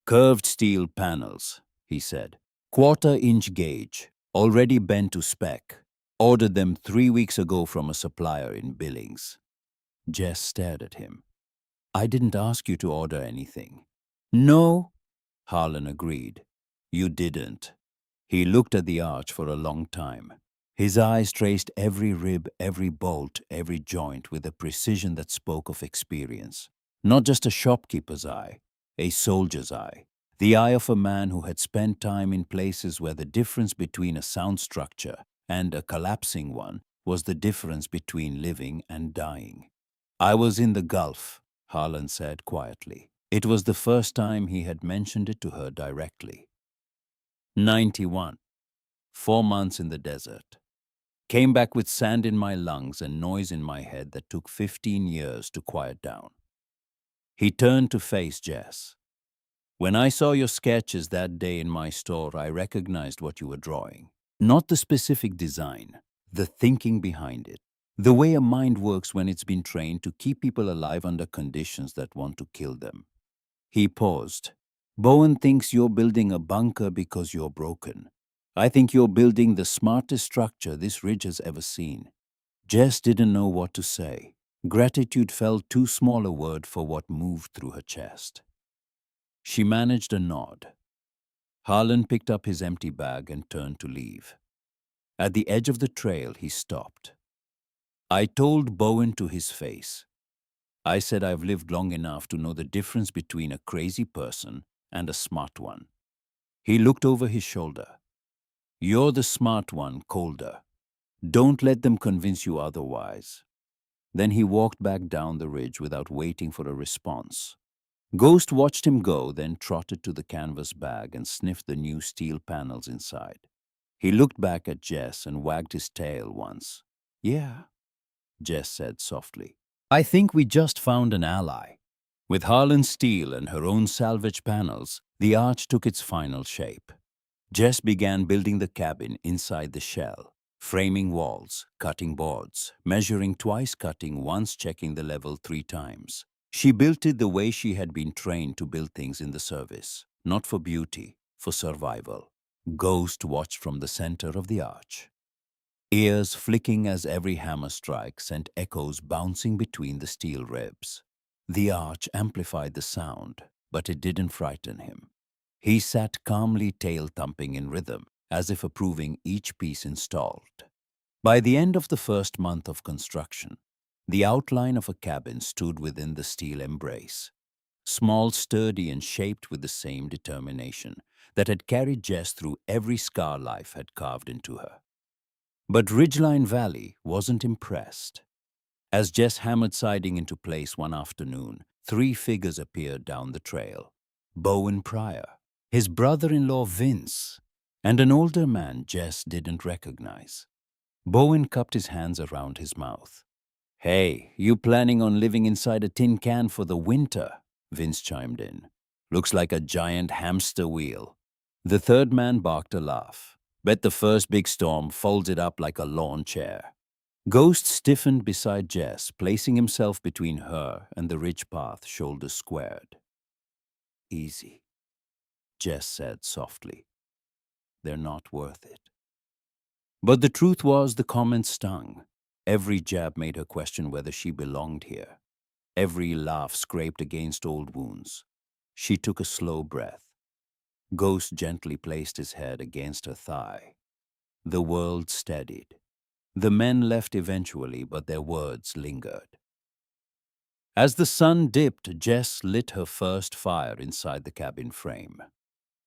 Curved steel panels, he said. Quarter-inch gauge, already bent to spec. Ordered them 3 weeks ago from a supplier in Billings. Jess stared at him. I didn't ask you to order anything. No, Harlan agreed. You didn't. He looked at the arch for a long time. His eyes traced every rib, every bolt, every joint with a precision that spoke of experience. Not just a shopkeeper's eye, a soldier's eye. The eye of a man who had spent time in places where the difference between a sound structure and a collapsing one was the difference between living and dying. I was in the Gulf, Harlan said quietly. It was the first time he had mentioned it to her directly. 91. 4 months in the desert. Came back with sand in my lungs and noise in my head that took 15 years to quiet down. He turned to face Jess. When I saw your sketches that day in my store, I recognized what you were drawing. Not the specific design, the thinking behind it. The way a mind works when it's been trained to keep people alive under conditions that want to kill them. He paused. Bowen thinks you're building a bunker because you're broken. I think you're building the smartest structure this ridge has ever seen. Jess didn't know what to say. Gratitude felt too small a word for what moved through her chest. She managed a nod. Harlan picked up his empty bag and turned to leave. At the edge of the trail, he stopped. I told Bowen to his face. I said I've lived long enough to know the difference between a crazy person and a smart one. He looked over his shoulder. You're the smart one, colder. Don't let them convince you otherwise. Then he walked back down the ridge without waiting for a response. Ghost watched him go, then trotted to the canvas bag and sniffed the new steel panels inside. He looked back at Jess and wagged his tail once. Yeah, Jess said softly. I think we just found an ally. With Harlan's steel and her own salvage panels, the arch took its final shape. Jess began building the cabin inside the shell, framing walls, cutting boards, measuring twice, cutting once, checking the level 3 times. She built it the way she had been trained to build things in the service, not for beauty, for survival. Ghost watched from the center of the arch. Ears flicking as every hammer strike sent echoes bouncing between the steel ribs. The arch amplified the sound, but it didn't frighten him. He sat calmly, tail thumping in rhythm, as if approving each piece installed. By the end of the first month of construction, the outline of a cabin stood within the steel embrace. Small, sturdy, and shaped with the same determination that had carried Jess through every scar life had carved into her. But Ridgeline Valley wasn't impressed. As Jess hammered siding into place one afternoon, 3 figures appeared down the trail. Bowen Pryor, his brother-in-law Vince, and an older man Jess didn't recognize. Bowen cupped his hands around his mouth. Hey, you planning on living inside a tin can for the winter? Vince chimed in. Looks like a giant hamster wheel. The third man barked a laugh. Bet the first big storm folds it up like a lawn chair. Ghost stiffened beside Jess, placing himself between her and the ridge path, shoulders squared. Easy, Jess said softly. They're not worth it. But the truth was the comment stung. Every jab made her question whether she belonged here. Every laugh scraped against old wounds. She took a slow breath. Ghost gently placed his head against her thigh. The world steadied. The men left eventually, but their words lingered. As the sun dipped, Jess lit her first fire inside the cabin frame.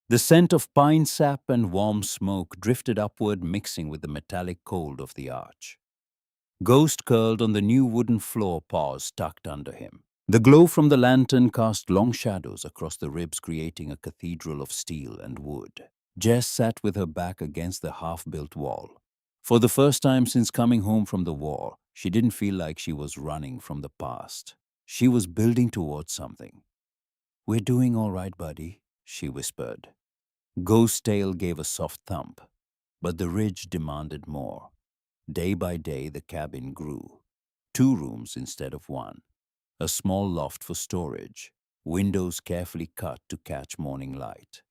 The scent of pine sap and warm smoke drifted upward, mixing with the metallic cold of the arch. Ghost curled on the new wooden floor, paws tucked under him. The glow from the lantern cast long shadows across the ribs, creating a cathedral of steel and wood. Jess sat with her back against the half-built wall. For the first time since coming home from the war, she didn't feel like she was running from the past. She was building towards something. "We're doing all right, buddy," she whispered. Ghost's tail gave a soft thump, but the ridge demanded more. Day by day, the cabin grew. 2 rooms instead of 1. A small loft for storage, windows carefully cut to catch morning light.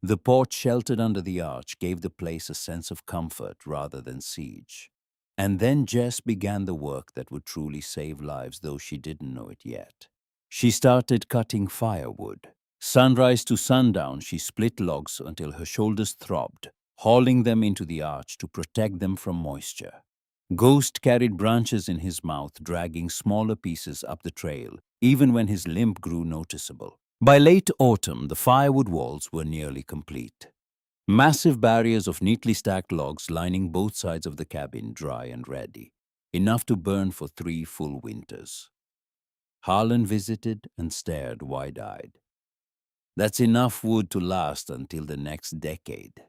The porch sheltered under the arch gave the place a sense of comfort rather than siege. And then Jess began the work that would truly save lives, though she didn't know it yet. She started cutting firewood. Sunrise to sundown, she split logs until her shoulders throbbed, hauling them into the arch to protect them from moisture. Ghost carried branches in his mouth, dragging smaller pieces up the trail, even when his limp grew noticeable. By late autumn, the firewood walls were nearly complete. Massive barriers of neatly stacked logs lining both sides of the cabin, dry and ready, enough to burn for 3 full winters. Harlan visited and stared wide-eyed. "That's enough wood to last until the next decade."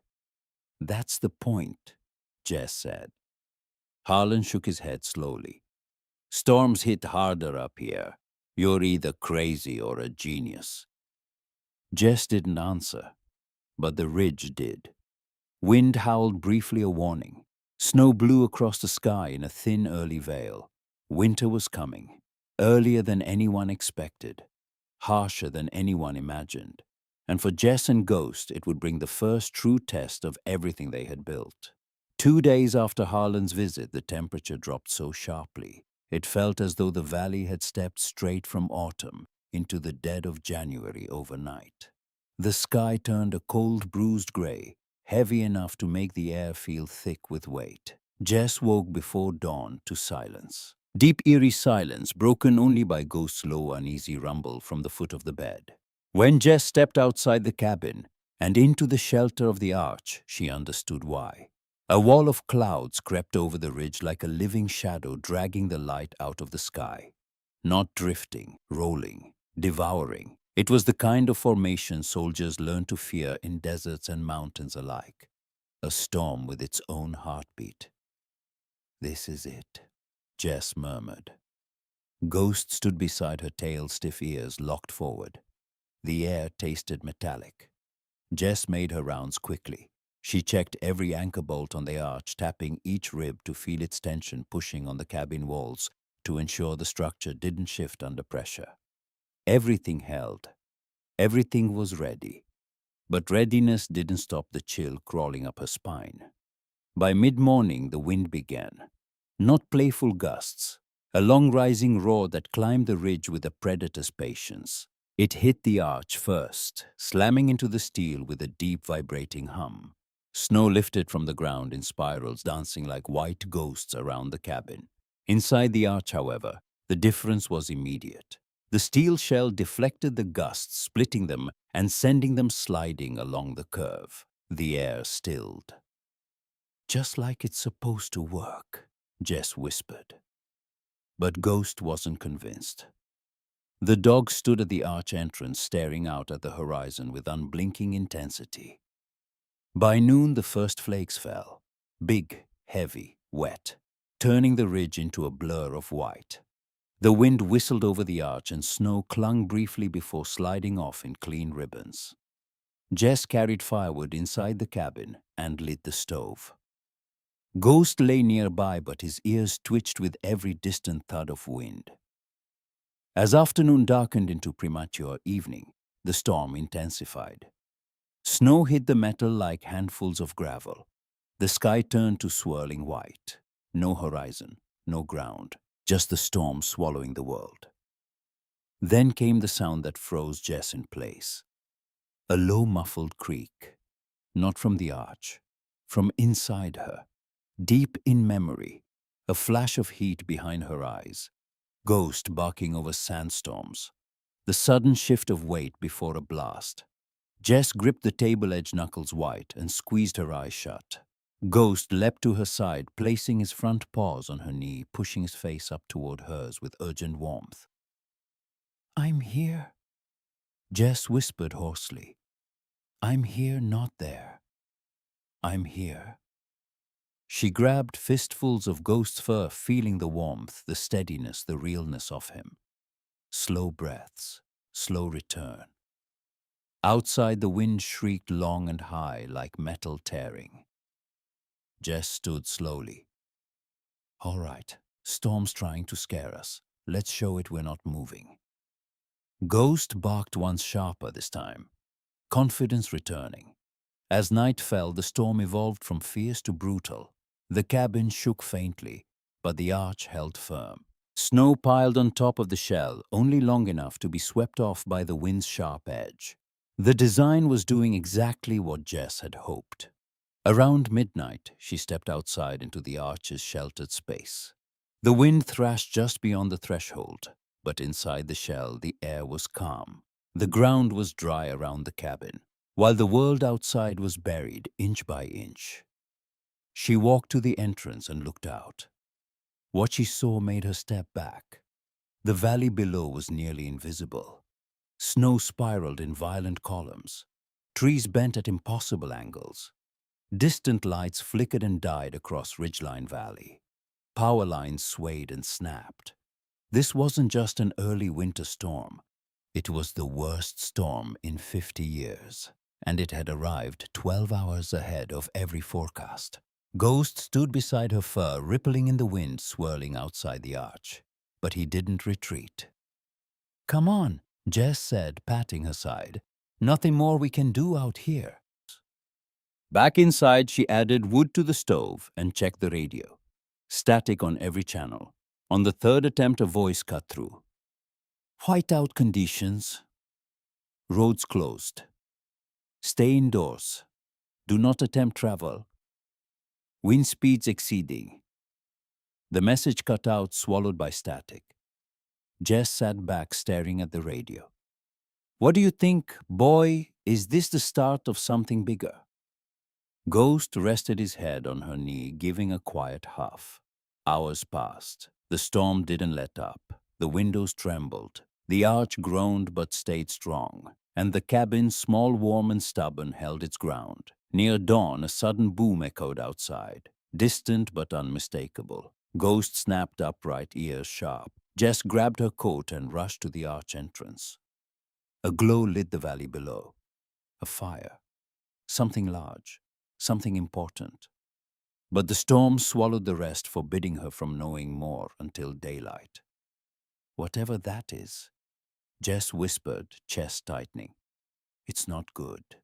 "That's the point," Jess said. Harlan shook his head slowly. "Storms hit harder up here. You're either crazy or a genius." Jess didn't answer, but the ridge did. Wind howled briefly, a warning. Snow blew across the sky in a thin early veil. Winter was coming, earlier than anyone expected, harsher than anyone imagined. And for Jess and Ghost, it would bring the first true test of everything they had built. 2 days after Harlan's visit, the temperature dropped so sharply, it felt as though the valley had stepped straight from autumn into the dead of January overnight. The sky turned a cold, bruised gray, heavy enough to make the air feel thick with weight. Jess woke before dawn to silence. Deep, eerie silence, broken only by Ghost's low, uneasy rumble from the foot of the bed. When Jess stepped outside the cabin and into the shelter of the arch, she understood why. A wall of clouds crept over the ridge like a living shadow, dragging the light out of the sky. Not drifting, rolling, devouring. It was the kind of formation soldiers learn to fear in deserts and mountains alike. A storm with its own heartbeat. "This is it," Jess murmured. Ghost stood beside her, tail stiff, ears locked forward. The air tasted metallic. Jess made her rounds quickly. She checked every anchor bolt on the arch, tapping each rib to feel its tension pushing on the cabin walls to ensure the structure didn't shift under pressure. Everything held. Everything was ready. But readiness didn't stop the chill crawling up her spine. By mid-morning, the wind began. Not playful gusts, a long rising roar that climbed the ridge with a predator's patience. It hit the arch first, slamming into the steel with a deep vibrating hum. Snow lifted from the ground in spirals, dancing like white ghosts around the cabin. Inside the arch, however, the difference was immediate. The steel shell deflected the gusts, splitting them and sending them sliding along the curve. The air stilled. "Just like it's supposed to work," Jess whispered. But Ghost wasn't convinced. The dog stood at the arch entrance, staring out at the horizon with unblinking intensity. By noon, the first flakes fell. Big, heavy, wet, turning the ridge into a blur of white. The wind whistled over the arch and snow clung briefly before sliding off in clean ribbons. Jess carried firewood inside the cabin and lit the stove. Ghost lay nearby, but his ears twitched with every distant thud of wind. As afternoon darkened into premature evening, the storm intensified. Snow hit the metal like handfuls of gravel. The sky turned to swirling white. No horizon, no ground, just the storm swallowing the world. Then came the sound that froze Jess in place. A low muffled creak, not from the arch, from inside her, deep in memory, a flash of heat behind her eyes, ghost barking over sandstorms, the sudden shift of weight before a blast. Jess gripped the table edge knuckles white and squeezed her eyes shut. Ghost leapt to her side, placing his front paws on her knee, pushing his face up toward hers with urgent warmth. "I'm here," Jess whispered hoarsely. "I'm here, not there. I'm here." She grabbed fistfuls of Ghost's fur, feeling the warmth, the steadiness, the realness of him. Slow breaths, slow return. Outside, the wind shrieked long and high, like metal tearing. Jess stood slowly. "All right, storm's trying to scare us. Let's show it we're not moving." Ghost barked once sharper this time, confidence returning. As night fell, the storm evolved from fierce to brutal. The cabin shook faintly, but the arch held firm. Snow piled on top of the shell, only long enough to be swept off by the wind's sharp edge. The design was doing exactly what Jess had hoped. Around midnight, she stepped outside into the arch's sheltered space. The wind thrashed just beyond the threshold, but inside the shell the air was calm. The ground was dry around the cabin, while the world outside was buried inch by inch. She walked to the entrance and looked out. What she saw made her step back. The valley below was nearly invisible. Snow spiraled in violent columns. Trees bent at impossible angles. Distant lights flickered and died across Ridgeline Valley. Power lines swayed and snapped. This wasn't just an early winter storm. It was the worst storm in 50 years, and it had arrived 12 hours ahead of every forecast. Ghost stood beside her fur, rippling in the wind, swirling outside the arch. But he didn't retreat. "Come on," Jess said, patting her side. "Nothing more we can do out here." Back inside, she added wood to the stove and checked the radio. Static on every channel. On the third attempt, a voice cut through. "Whiteout conditions. Roads closed. Stay indoors. Do not attempt travel. Wind speeds exceeding." The message cut out, swallowed by static. Jess sat back, staring at the radio. "What do you think, boy? Is this the start of something bigger?" Ghost rested his head on her knee, giving a quiet huff. Hours passed. The storm didn't let up. The windows trembled. The arch groaned but stayed strong. And the cabin, small, warm, and stubborn, held its ground. Near dawn, a sudden boom echoed outside. Distant but unmistakable. Ghost snapped upright, ears sharp. Jess grabbed her coat and rushed to the arch entrance. A glow lit the valley below. A fire. Something large. Something important. But the storm swallowed the rest, forbidding her from knowing more until daylight. "Whatever that is," Jess whispered, chest tightening. "It's not good."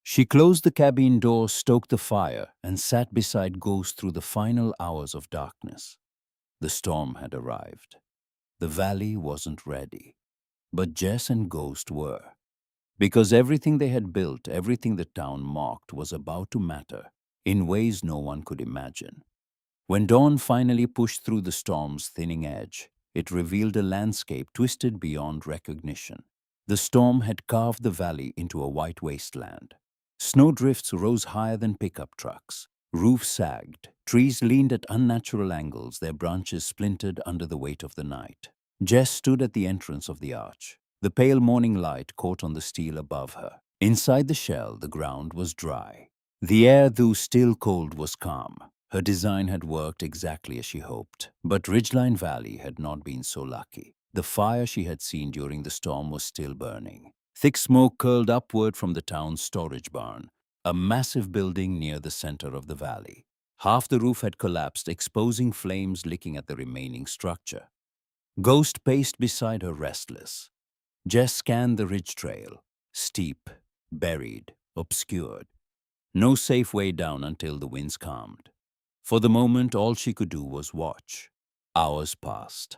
She closed the cabin door, stoked the fire, and sat beside Ghost through the final hours of darkness. The storm had arrived. The valley wasn't ready. But Jess and Ghost were. Because everything they had built, everything the town mocked, was about to matter in ways no one could imagine. When dawn finally pushed through the storm's thinning edge, it revealed a landscape twisted beyond recognition. The storm had carved the valley into a white wasteland. Snowdrifts rose higher than pickup trucks. Roofs sagged. Trees leaned at unnatural angles, their branches splintered under the weight of the night. Jess stood at the entrance of the arch. The pale morning light caught on the steel above her. Inside the shell, the ground was dry. The air, though still cold, was calm. Her design had worked exactly as she hoped. But Ridgeline Valley had not been so lucky. The fire she had seen during the storm was still burning. Thick smoke curled upward from the town's storage barn, a massive building near the center of the valley. Half the roof had collapsed, exposing flames licking at the remaining structure. Ghost paced beside her, restless. Jess scanned the ridge trail, steep, buried, obscured. No safe way down until the winds calmed. For the moment, all she could do was watch. Hours passed.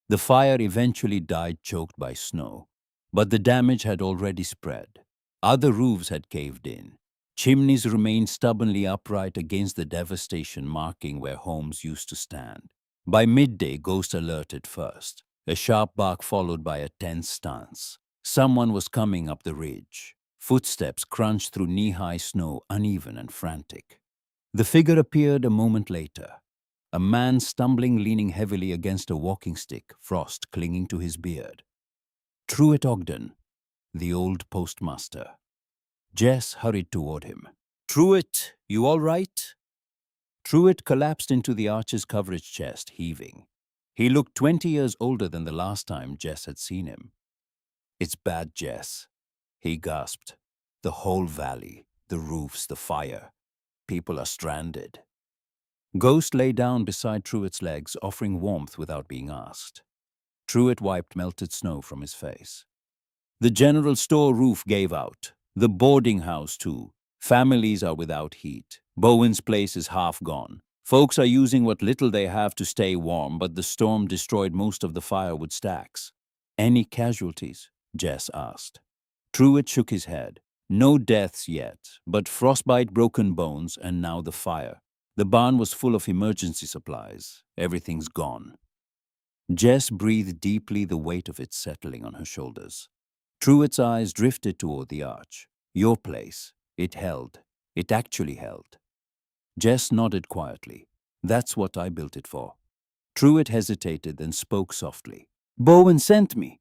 The fire eventually died, choked by snow, but the damage had already spread. Other roofs had caved in. Chimneys remained stubbornly upright against the devastation marking where homes used to stand. By midday, Ghost alerted first, a sharp bark followed by a tense stance. Someone was coming up the ridge. Footsteps crunched through knee-high snow, uneven and frantic. The figure appeared a moment later. A man stumbling, leaning heavily against a walking stick, frost clinging to his beard. Truett Ogden, the old postmaster. Jess hurried toward him. "Truett, you all right?" Truett collapsed into the archer's coverage chest, heaving. He looked 20 years older than the last time Jess had seen him. "It's bad, Jess," he gasped. "The whole valley, the roofs, the fire. People are stranded." Ghost lay down beside Truett's legs, offering warmth without being asked. Truett wiped melted snow from his face. "The general store roof gave out. The boarding house, too. Families are without heat. Bowen's place is half gone. Folks are using what little they have to stay warm, but the storm destroyed most of the firewood stacks." "Any casualties?" Jess asked. Truett shook his head. "No deaths yet, but frostbite, broken bones, and now the fire. The barn was full of emergency supplies. Everything's gone." Jess breathed deeply, the weight of it settling on her shoulders. Truett's eyes drifted toward the arch. "Your place. It held. It actually held." Jess nodded quietly. "That's what I built it for." Truett hesitated, then spoke softly. "Bowen sent me.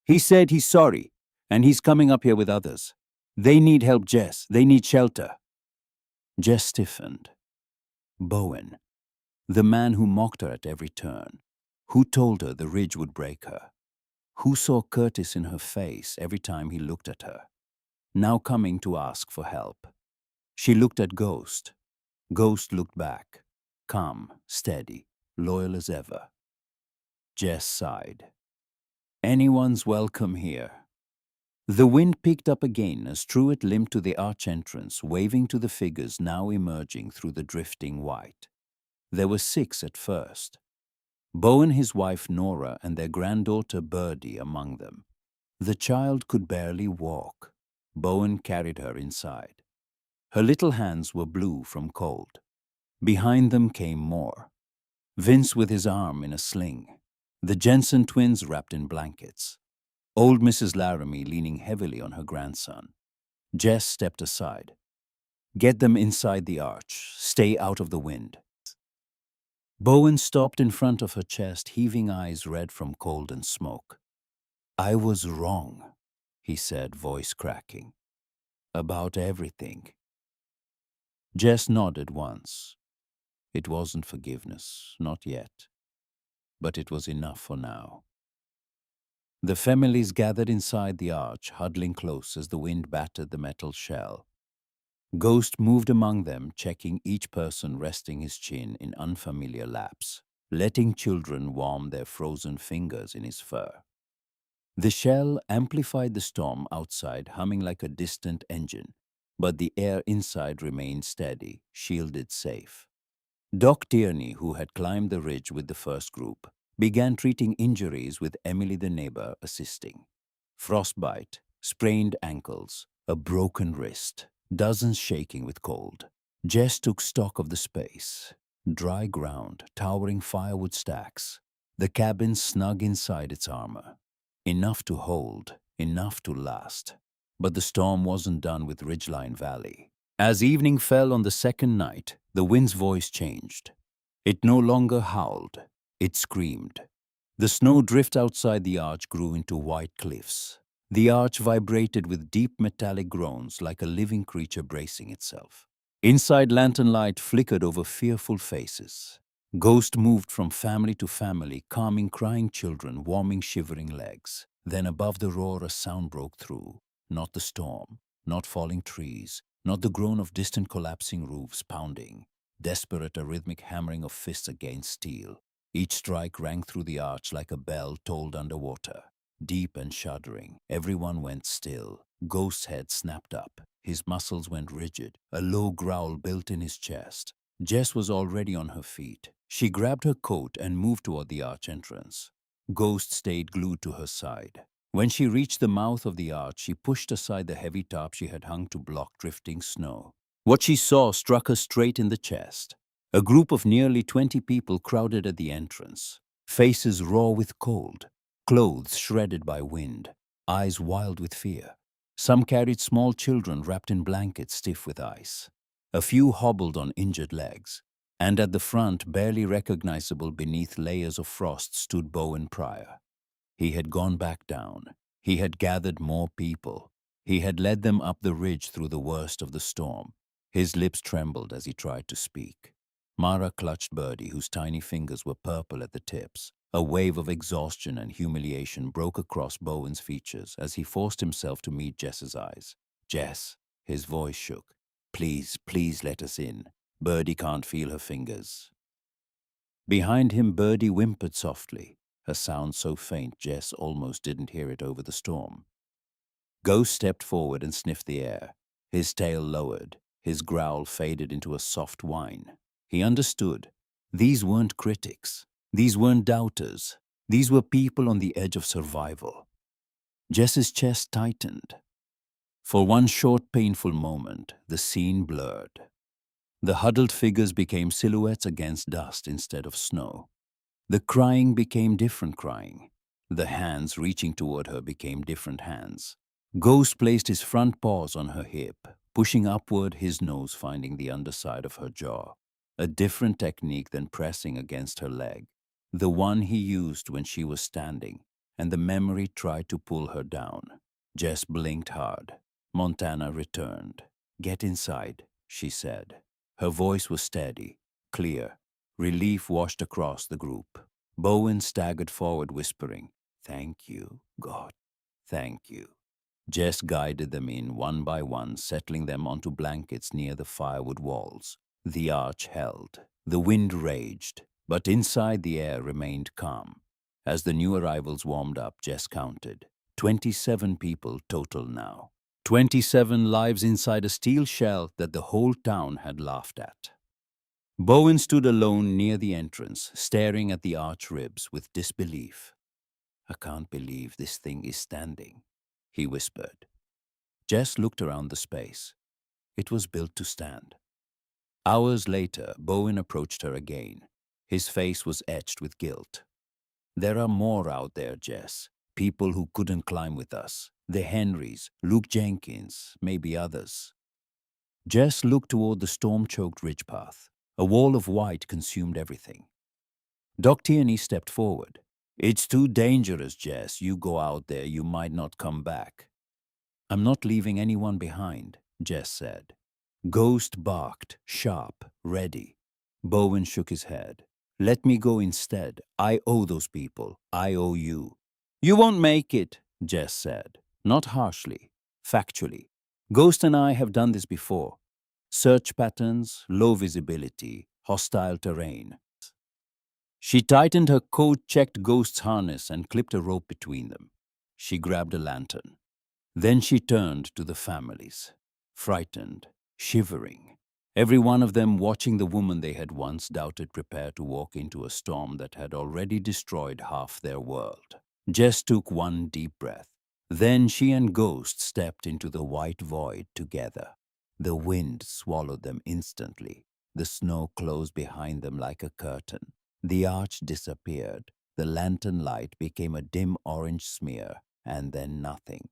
He said he's sorry, and he's coming up here with others. They need help, Jess. They need shelter." Jess stiffened. Bowen, the man who mocked her at every turn, who told her the ridge would break her, who saw Curtis in her face every time he looked at her, now coming to ask for help. She looked at Ghost. Ghost looked back, calm, steady, loyal as ever. Jess sighed. "Anyone's welcome here." The wind picked up again as Truett limped to the arch entrance, waving to the figures now emerging through the drifting white. There were 6 at first. Bowen, his wife Nora, and their granddaughter Birdie among them. The child could barely walk. Bowen carried her inside. Her little hands were blue from cold. Behind them came more. Vince with his arm in a sling. The Jensen twins wrapped in blankets. Old Mrs. Laramie leaning heavily on her grandson. Jess stepped aside. "Get them inside the arch. Stay out of the wind." Bowen stopped in front of her chest, heaving eyes red from cold and smoke. "I was wrong," he said, voice cracking. "About everything." Jess nodded once. It wasn't forgiveness, not yet. But it was enough for now. The families gathered inside the arch, huddling close as the wind battered the metal shell. Ghost moved among them, checking each person, resting his chin in unfamiliar laps, letting children warm their frozen fingers in his fur. The shell amplified the storm outside, humming like a distant engine, but the air inside remained steady, shielded safe. Doc Tierney, who had climbed the ridge with the first group, began treating injuries with Emily the neighbor assisting. Frostbite, sprained ankles, a broken wrist, dozens shaking with cold. Jess took stock of the space. Dry ground, towering firewood stacks. The cabin snug inside its armor. Enough to hold, enough to last. But the storm wasn't done with Ridgeline Valley. As evening fell on the second night, the wind's voice changed. It no longer howled, it screamed. The snow drift outside the arch grew into white cliffs. The arch vibrated with deep metallic groans like a living creature bracing itself. Inside, lantern light flickered over fearful faces. Ghost moved from family to family, calming crying children, warming shivering legs. Then above the roar a sound broke through. Not the storm, not falling trees, not the groan of distant collapsing roofs pounding. Desperate, a rhythmic hammering of fists against steel. Each strike rang through the arch like a bell tolled underwater. Deep and shuddering, everyone went still. Ghost's head snapped up. His muscles went rigid. A low growl built in his chest. Jess was already on her feet. She grabbed her coat and moved toward the arch entrance. Ghost stayed glued to her side. When she reached the mouth of the arch, she pushed aside the heavy tarp she had hung to block drifting snow. What she saw struck her straight in the chest. A group of nearly 20 people crowded at the entrance, faces raw with cold, clothes shredded by wind, eyes wild with fear. Some carried small children wrapped in blankets stiff with ice. A few hobbled on injured legs. And at the front, barely recognizable beneath layers of frost, stood Bowen Pryor. He had gone back down. He had gathered more people. He had led them up the ridge through the worst of the storm. His lips trembled as he tried to speak. Mara clutched Birdie, whose tiny fingers were purple at the tips. A wave of exhaustion and humiliation broke across Bowen's features as he forced himself to meet Jess's eyes. "Jess," his voice shook. "Please, please let us in. Birdie can't feel her fingers." Behind him, Birdie whimpered softly, a sound so faint Jess almost didn't hear it over the storm. Ghost stepped forward and sniffed the air. His tail lowered. His growl faded into a soft whine. He understood. These weren't critics. These weren't doubters. These were people on the edge of survival. Jess's chest tightened. For one short, painful moment, the scene blurred. The huddled figures became silhouettes against dust instead of snow. The crying became different crying. The hands reaching toward her became different hands. Ghost placed his front paws on her hip, pushing upward, his nose finding the underside of her jaw. A different technique than pressing against her leg. The one he used when she was standing, and the memory tried to pull her down. Jess blinked hard. Montana returned. "Get inside," she said. Her voice was steady, clear. Relief washed across the group. Bowen staggered forward, whispering, "Thank you, God, thank you." Jess guided them in one by one, settling them onto blankets near the firewood walls. The arch held. The wind raged, but inside the air remained calm. As the new arrivals warmed up, Jess counted. 27 people total now. 27 lives inside a steel shell that the whole town had laughed at. Bowen stood alone near the entrance, staring at the arch ribs with disbelief. "I can't believe this thing is standing," he whispered. Jess looked around the space. It was built to stand. Hours later, Bowen approached her again. His face was etched with guilt. "There are more out there, Jess. People who couldn't climb with us. The Henrys, Luke Jenkins, maybe others." Jess looked toward the storm-choked ridge path. A wall of white consumed everything. Doc Tierney stepped forward. "It's too dangerous, Jess. You go out there, you might not come back." "I'm not leaving anyone behind," Jess said. Ghost barked, sharp, ready. Bowen shook his head. "Let me go instead. I owe those people. I owe you." "You won't make it," Jess said. Not harshly, factually. "Ghost and I have done this before. Search patterns, low visibility, hostile terrain." She tightened her coat-checked Ghost's harness and clipped a rope between them. She grabbed a lantern. Then she turned to the families, frightened, shivering. Every one of them watching the woman they had once doubted prepare to walk into a storm that had already destroyed half their world. Jess took one deep breath. Then she and Ghost stepped into the white void together. The wind swallowed them instantly. The snow closed behind them like a curtain. The arch disappeared. The lantern light became a dim orange smear, and then nothing.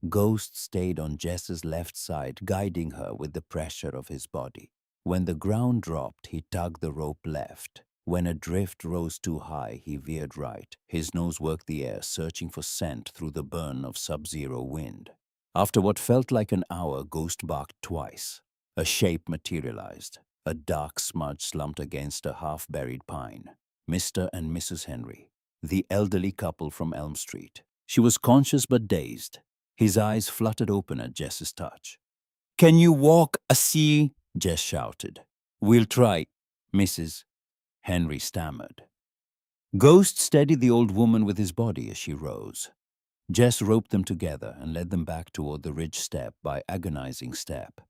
Ghost stayed on Jess's left side, guiding her with the pressure of his body. When the ground dropped, he tugged the rope left. When a drift rose too high, he veered right. His nose worked the air, searching for scent through the burn of sub-zero wind. After what felt like an hour, Ghost barked twice. A shape materialized. A dark smudge slumped against a half-buried pine. Mr. and Mrs. Henry, the elderly couple from Elm Street. She was conscious but dazed. His eyes fluttered open at Jess's touch. "Can you walk a sea?" Jess shouted. "We'll try, Mrs." Henry stammered. Ghost steadied the old woman with his body as she rose. Jess roped them together and led them back toward the ridge step by agonizing step.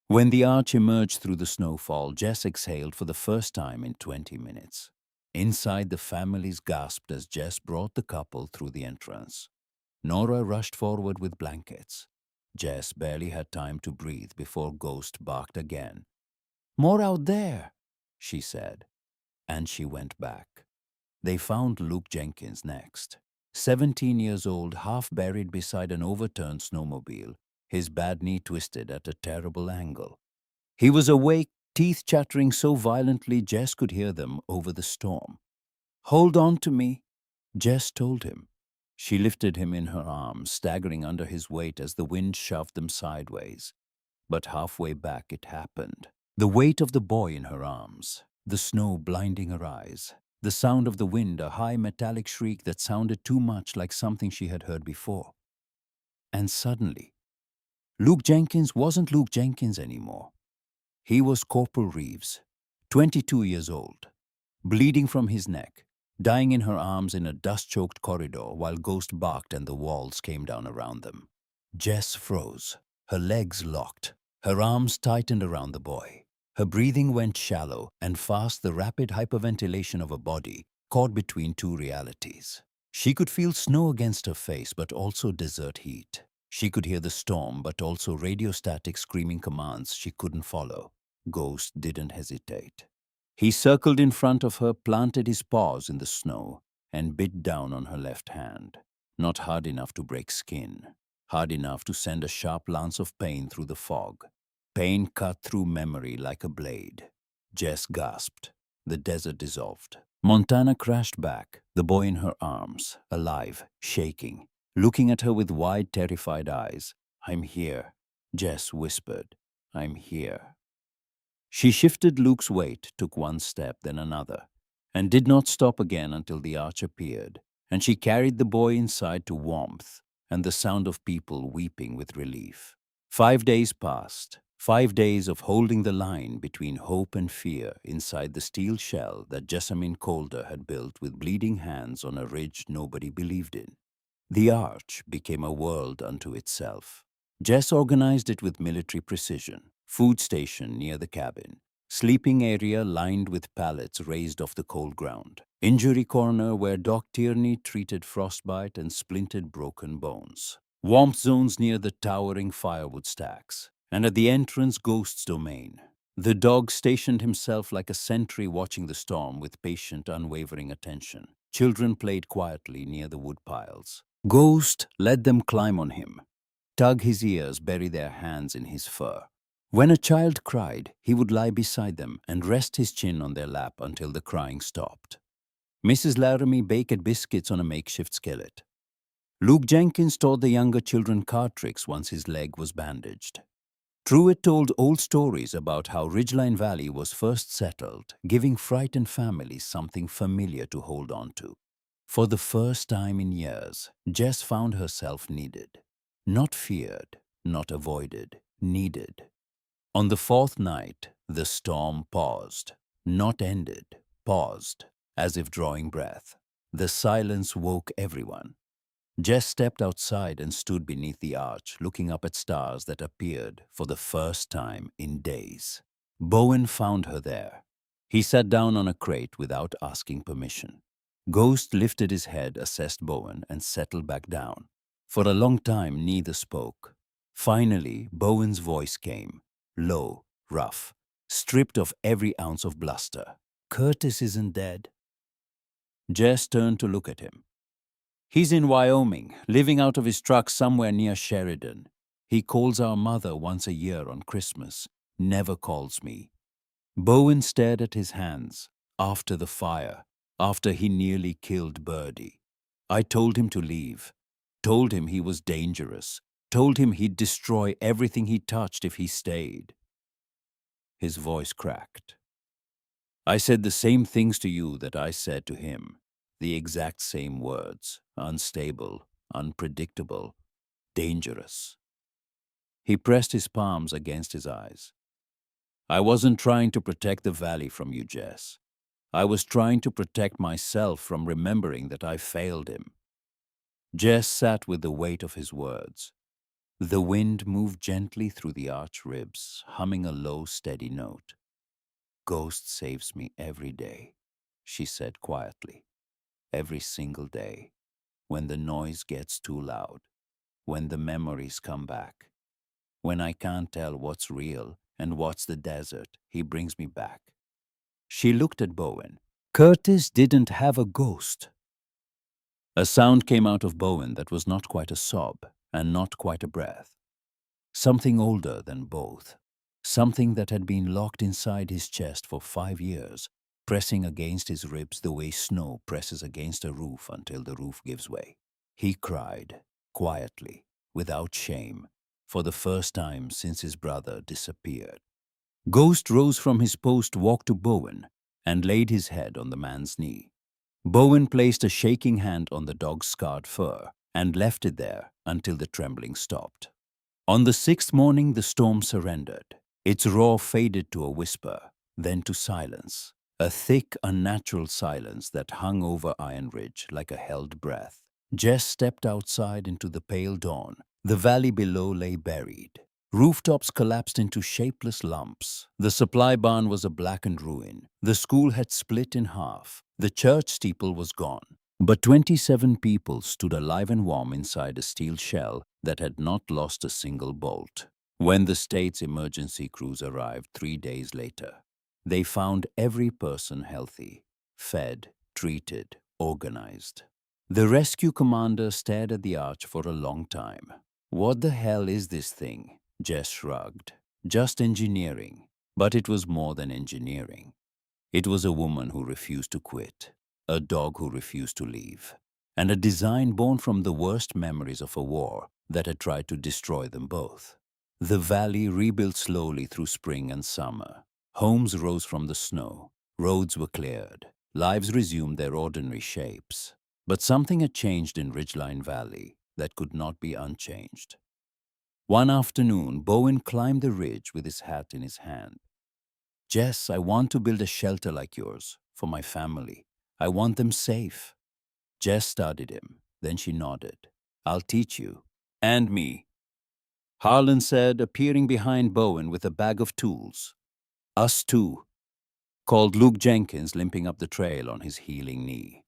When the arch emerged through the snowfall, Jess exhaled for the first time in 20 minutes. Inside, the families gasped as Jess brought the couple through the entrance. Nora rushed forward with blankets. Jess barely had time to breathe before Ghost barked again. "More out there," she said, and she went back. They found Luke Jenkins next. 17 years old, half buried beside an overturned snowmobile, his bad knee twisted at a terrible angle. He was awake, teeth chattering so violently Jess could hear them over the storm. "Hold on to me," Jess told him. She lifted him in her arms, staggering under his weight as the wind shoved them sideways. But halfway back it happened. The weight of the boy in her arms, the snow blinding her eyes, the sound of the wind, a high metallic shriek that sounded too much like something she had heard before. And suddenly, Luke Jenkins wasn't Luke Jenkins anymore. He was Corporal Reeves, 22 years old, bleeding from his neck, dying in her arms in a dust-choked corridor while Ghost barked and the walls came down around them. Jess froze, her legs locked, her arms tightened around the boy. Her breathing went shallow and fast, the rapid hyperventilation of her body caught between two realities. She could feel snow against her face, but also desert heat. She could hear the storm, but also radiostatic screaming commands she couldn't follow. Ghost didn't hesitate. He circled in front of her, planted his paws in the snow, and bit down on her left hand. Not hard enough to break skin, hard enough to send a sharp lance of pain through the fog. Pain cut through memory like a blade. Jess gasped. The desert dissolved. Montana crashed back, the boy in her arms, alive, shaking, looking at her with wide, terrified eyes. "I'm here," Jess whispered. "I'm here." She shifted Luke's weight, took one step, then another, and did not stop again until the arch appeared, and she carried the boy inside to warmth and the sound of people weeping with relief. 5 days passed, 5 days of holding the line between hope and fear inside the steel shell that Jessamine Calder had built with bleeding hands on a ridge nobody believed in. The arch became a world unto itself. Jess organized it with military precision. Food station near the cabin. Sleeping area lined with pallets raised off the cold ground. Injury corner where Doc Tierney treated frostbite and splintered broken bones. Warmth zones near the towering firewood stacks. And at the entrance, Ghost's domain. The dog stationed himself like a sentry watching the storm with patient, unwavering attention. Children played quietly near the wood piles. Ghost let them climb on him, tug his ears, bury their hands in his fur. When a child cried, he would lie beside them and rest his chin on their lap until the crying stopped. Mrs. Laramie baked biscuits on a makeshift skillet. Luke Jenkins taught the younger children card tricks once his leg was bandaged. Truett told old stories about how Ridgeline Valley was first settled, giving frightened families something familiar to hold on to. For the first time in years, Jess found herself needed. Not feared, not avoided, needed. On the fourth night, the storm paused. Not ended, paused, as if drawing breath. The silence woke everyone. Jess stepped outside and stood beneath the arch, looking up at stars that appeared for the first time in days. Bowen found her there. He sat down on a crate without asking permission. Ghost lifted his head, assessed Bowen, and settled back down. For a long time, neither spoke. Finally, Bowen's voice came, low, rough, stripped of every ounce of bluster. "Curtis isn't dead." Jess turned to look at him. "He's in Wyoming, living out of his truck somewhere near Sheridan. He calls our mother once a year on Christmas, never calls me." Bowen stared at his hands. "After the fire, after he nearly killed Birdie. I told him to leave, told him he was dangerous, told him he'd destroy everything he touched if he stayed." His voice cracked. "I said the same things to you that I said to him. The exact same words. Unstable, unpredictable, dangerous." He pressed his palms against his eyes. "I wasn't trying to protect the valley from you, Jess. I was trying to protect myself from remembering that I failed him." Jess sat with the weight of his words. The wind moved gently through the arch ribs, humming a low, steady note. "Ghost saves me every day," she said quietly. "Every single day. when the noise gets too loud, when the memories come back. When I can't tell what's real and what's the desert, he brings me back. She looked at Bowen. Curtis didn't have a ghost. A sound came out of Bowen that was not quite a sob and not quite a breath. Something older than both. Something that had been locked inside his chest for 5 years, pressing against his ribs the way snow presses against a roof until the roof gives way. He cried, quietly, without shame, for the first time since his brother disappeared. Ghost rose from his post, walked to Bowen, and laid his head on the man's knee. Bowen placed a shaking hand on the dog's scarred fur and left it there until the trembling stopped. On the sixth morning, the storm surrendered. Its roar faded to a whisper, then to silence, a thick, unnatural silence that hung over Iron Ridge like a held breath. Jess stepped outside into the pale dawn. The valley below lay buried. Rooftops collapsed into shapeless lumps. The supply barn was a blackened ruin. The school had split in half. The church steeple was gone. But 27 people stood alive and warm inside a steel shell that had not lost a single bolt. When the state's emergency crews arrived 3 days later, they found every person healthy, fed, treated, organized. The rescue commander stared at the arch for a long time. What the hell is this thing? Jess shrugged. Just engineering. But it was more than engineering. It was a woman who refused to quit, a dog who refused to leave, and a design born from the worst memories of a war that had tried to destroy them both. The valley rebuilt slowly through spring and summer. Homes rose from the snow. Roads were cleared. Lives resumed their ordinary shapes. But something had changed in Ridgeline Valley that could not be unchanged. One afternoon, Bowen climbed the ridge with his hat in his hand. Jess, I want to build a shelter like yours for my family. I want them safe. Jess studied him. Then she nodded. I'll teach you. And me. Harlan said, appearing behind Bowen with a bag of tools. Us too, called Luke Jenkins, limping up the trail on his healing knee.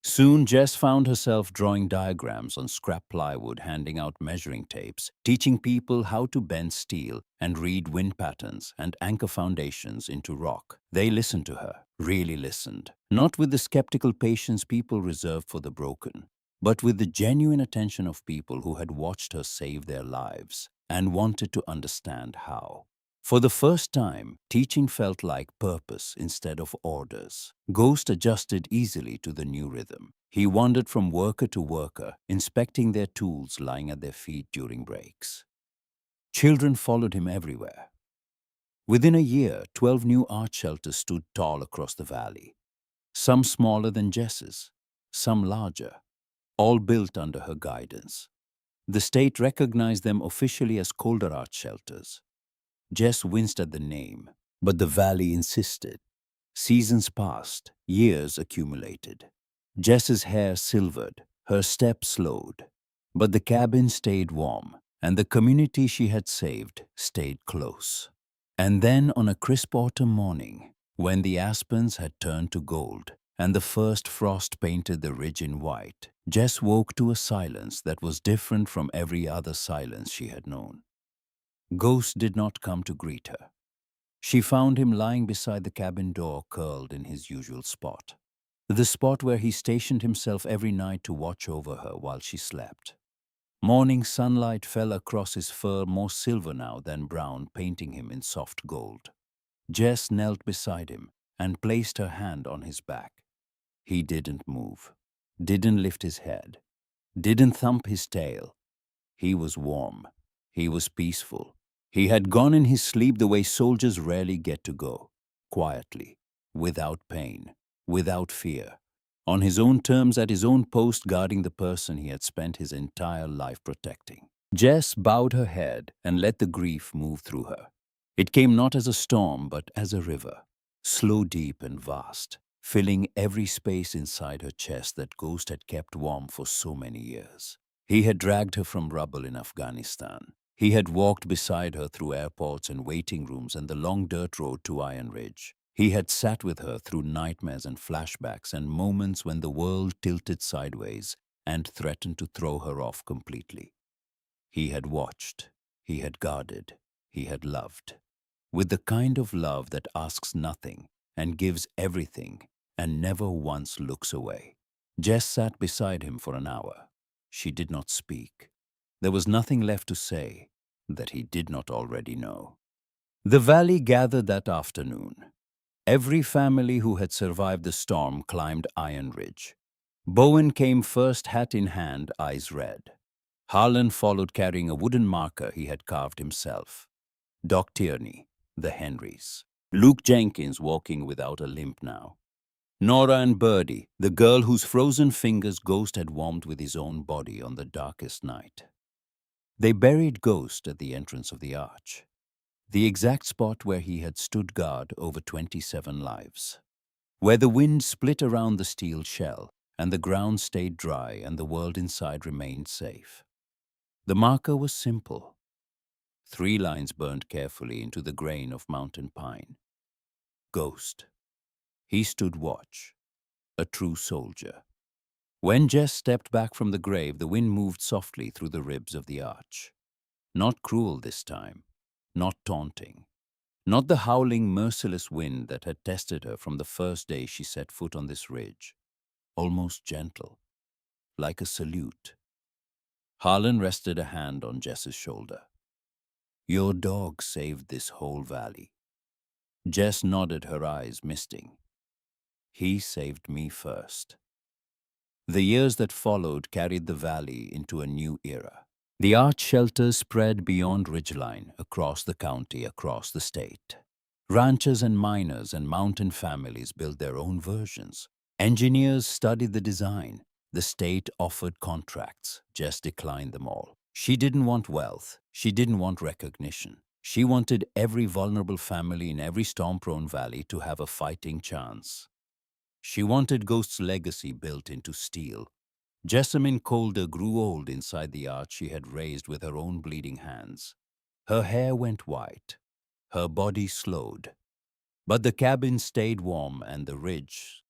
Soon, Jess found herself drawing diagrams on scrap plywood, handing out measuring tapes, teaching people how to bend steel and read wind patterns and anchor foundations into rock. They listened to her, really listened, not with the skeptical patience people reserve for the broken, but with the genuine attention of people who had watched her save their lives and wanted to understand how. For the first time, teaching felt like purpose instead of orders. Ghost adjusted easily to the new rhythm. He wandered from worker to worker, inspecting their tools lying at their feet during breaks. Children followed him everywhere. Within a year, 12 new art shelters stood tall across the valley. Some smaller than Jess's, some larger, all built under her guidance. The state recognized them officially as Colder Art Shelters. Jess winced at the name, but the valley insisted. Seasons passed, years accumulated. Jess's hair silvered, her step slowed. But the cabin stayed warm, and the community she had saved stayed close. And then on a crisp autumn morning, when the aspens had turned to gold and the first frost painted the ridge in white, Jess woke to a silence that was different from every other silence she had known. Ghost did not come to greet her. She found him lying beside the cabin door, curled in his usual spot. The spot where he stationed himself every night to watch over her while she slept. Morning sunlight fell across his fur, more silver now than brown, painting him in soft gold. Jess knelt beside him and placed her hand on his back. He didn't move, didn't lift his head, didn't thump his tail. He was warm. He was peaceful. He had gone in his sleep the way soldiers rarely get to go, quietly, without pain, without fear, on his own terms at his own post, guarding the person he had spent his entire life protecting. Jess bowed her head and let the grief move through her. It came not as a storm, but as a river, slow, deep, and vast, filling every space inside her chest that Ghost had kept warm for so many years. He had dragged her from rubble in Afghanistan. He had walked beside her through airports and waiting rooms and the long dirt road to Iron Ridge. He had sat with her through nightmares and flashbacks and moments when the world tilted sideways and threatened to throw her off completely. He had watched, he had guarded, he had loved, with the kind of love that asks nothing and gives everything and never once looks away. Jess sat beside him for an hour. She did not speak. There was nothing left to say that he did not already know. The valley gathered that afternoon. Every family who had survived the storm climbed Iron Ridge. Bowen came first, hat in hand, eyes red. Harlan followed carrying a wooden marker he had carved himself. Doc Tierney, the Henrys. Luke Jenkins walking without a limp now. Nora and Birdie, the girl whose frozen fingers Ghost had warmed with his own body on the darkest night. They buried Ghost at the entrance of the arch, the exact spot where he had stood guard over 27 lives, where the wind split around the steel shell and the ground stayed dry and the world inside remained safe. The marker was simple. 3 lines burned carefully into the grain of mountain pine. Ghost. He stood watch, a true soldier. When Jess stepped back from the grave, the wind moved softly through the ribs of the arch. Not cruel this time, not taunting, not the howling, merciless wind that had tested her from the first day she set foot on this ridge. Almost gentle, like a salute. Harlan rested a hand on Jess's shoulder. Your dog saved this whole valley. Jess nodded, her eyes misting. He saved me first. The years that followed carried the valley into a new era. The arch shelters spread beyond ridgeline, across the county, across the state. Ranchers and miners and mountain families built their own versions. Engineers studied the design. The state offered contracts. Jess declined them all. She didn't want wealth. She didn't want recognition. She wanted every vulnerable family in every storm-prone valley to have a fighting chance. She wanted Ghost's legacy built into steel. Jessamine Calder grew old inside the arch she had raised with her own bleeding hands. Her hair went white. Her body slowed. But the cabin stayed warm and the ridge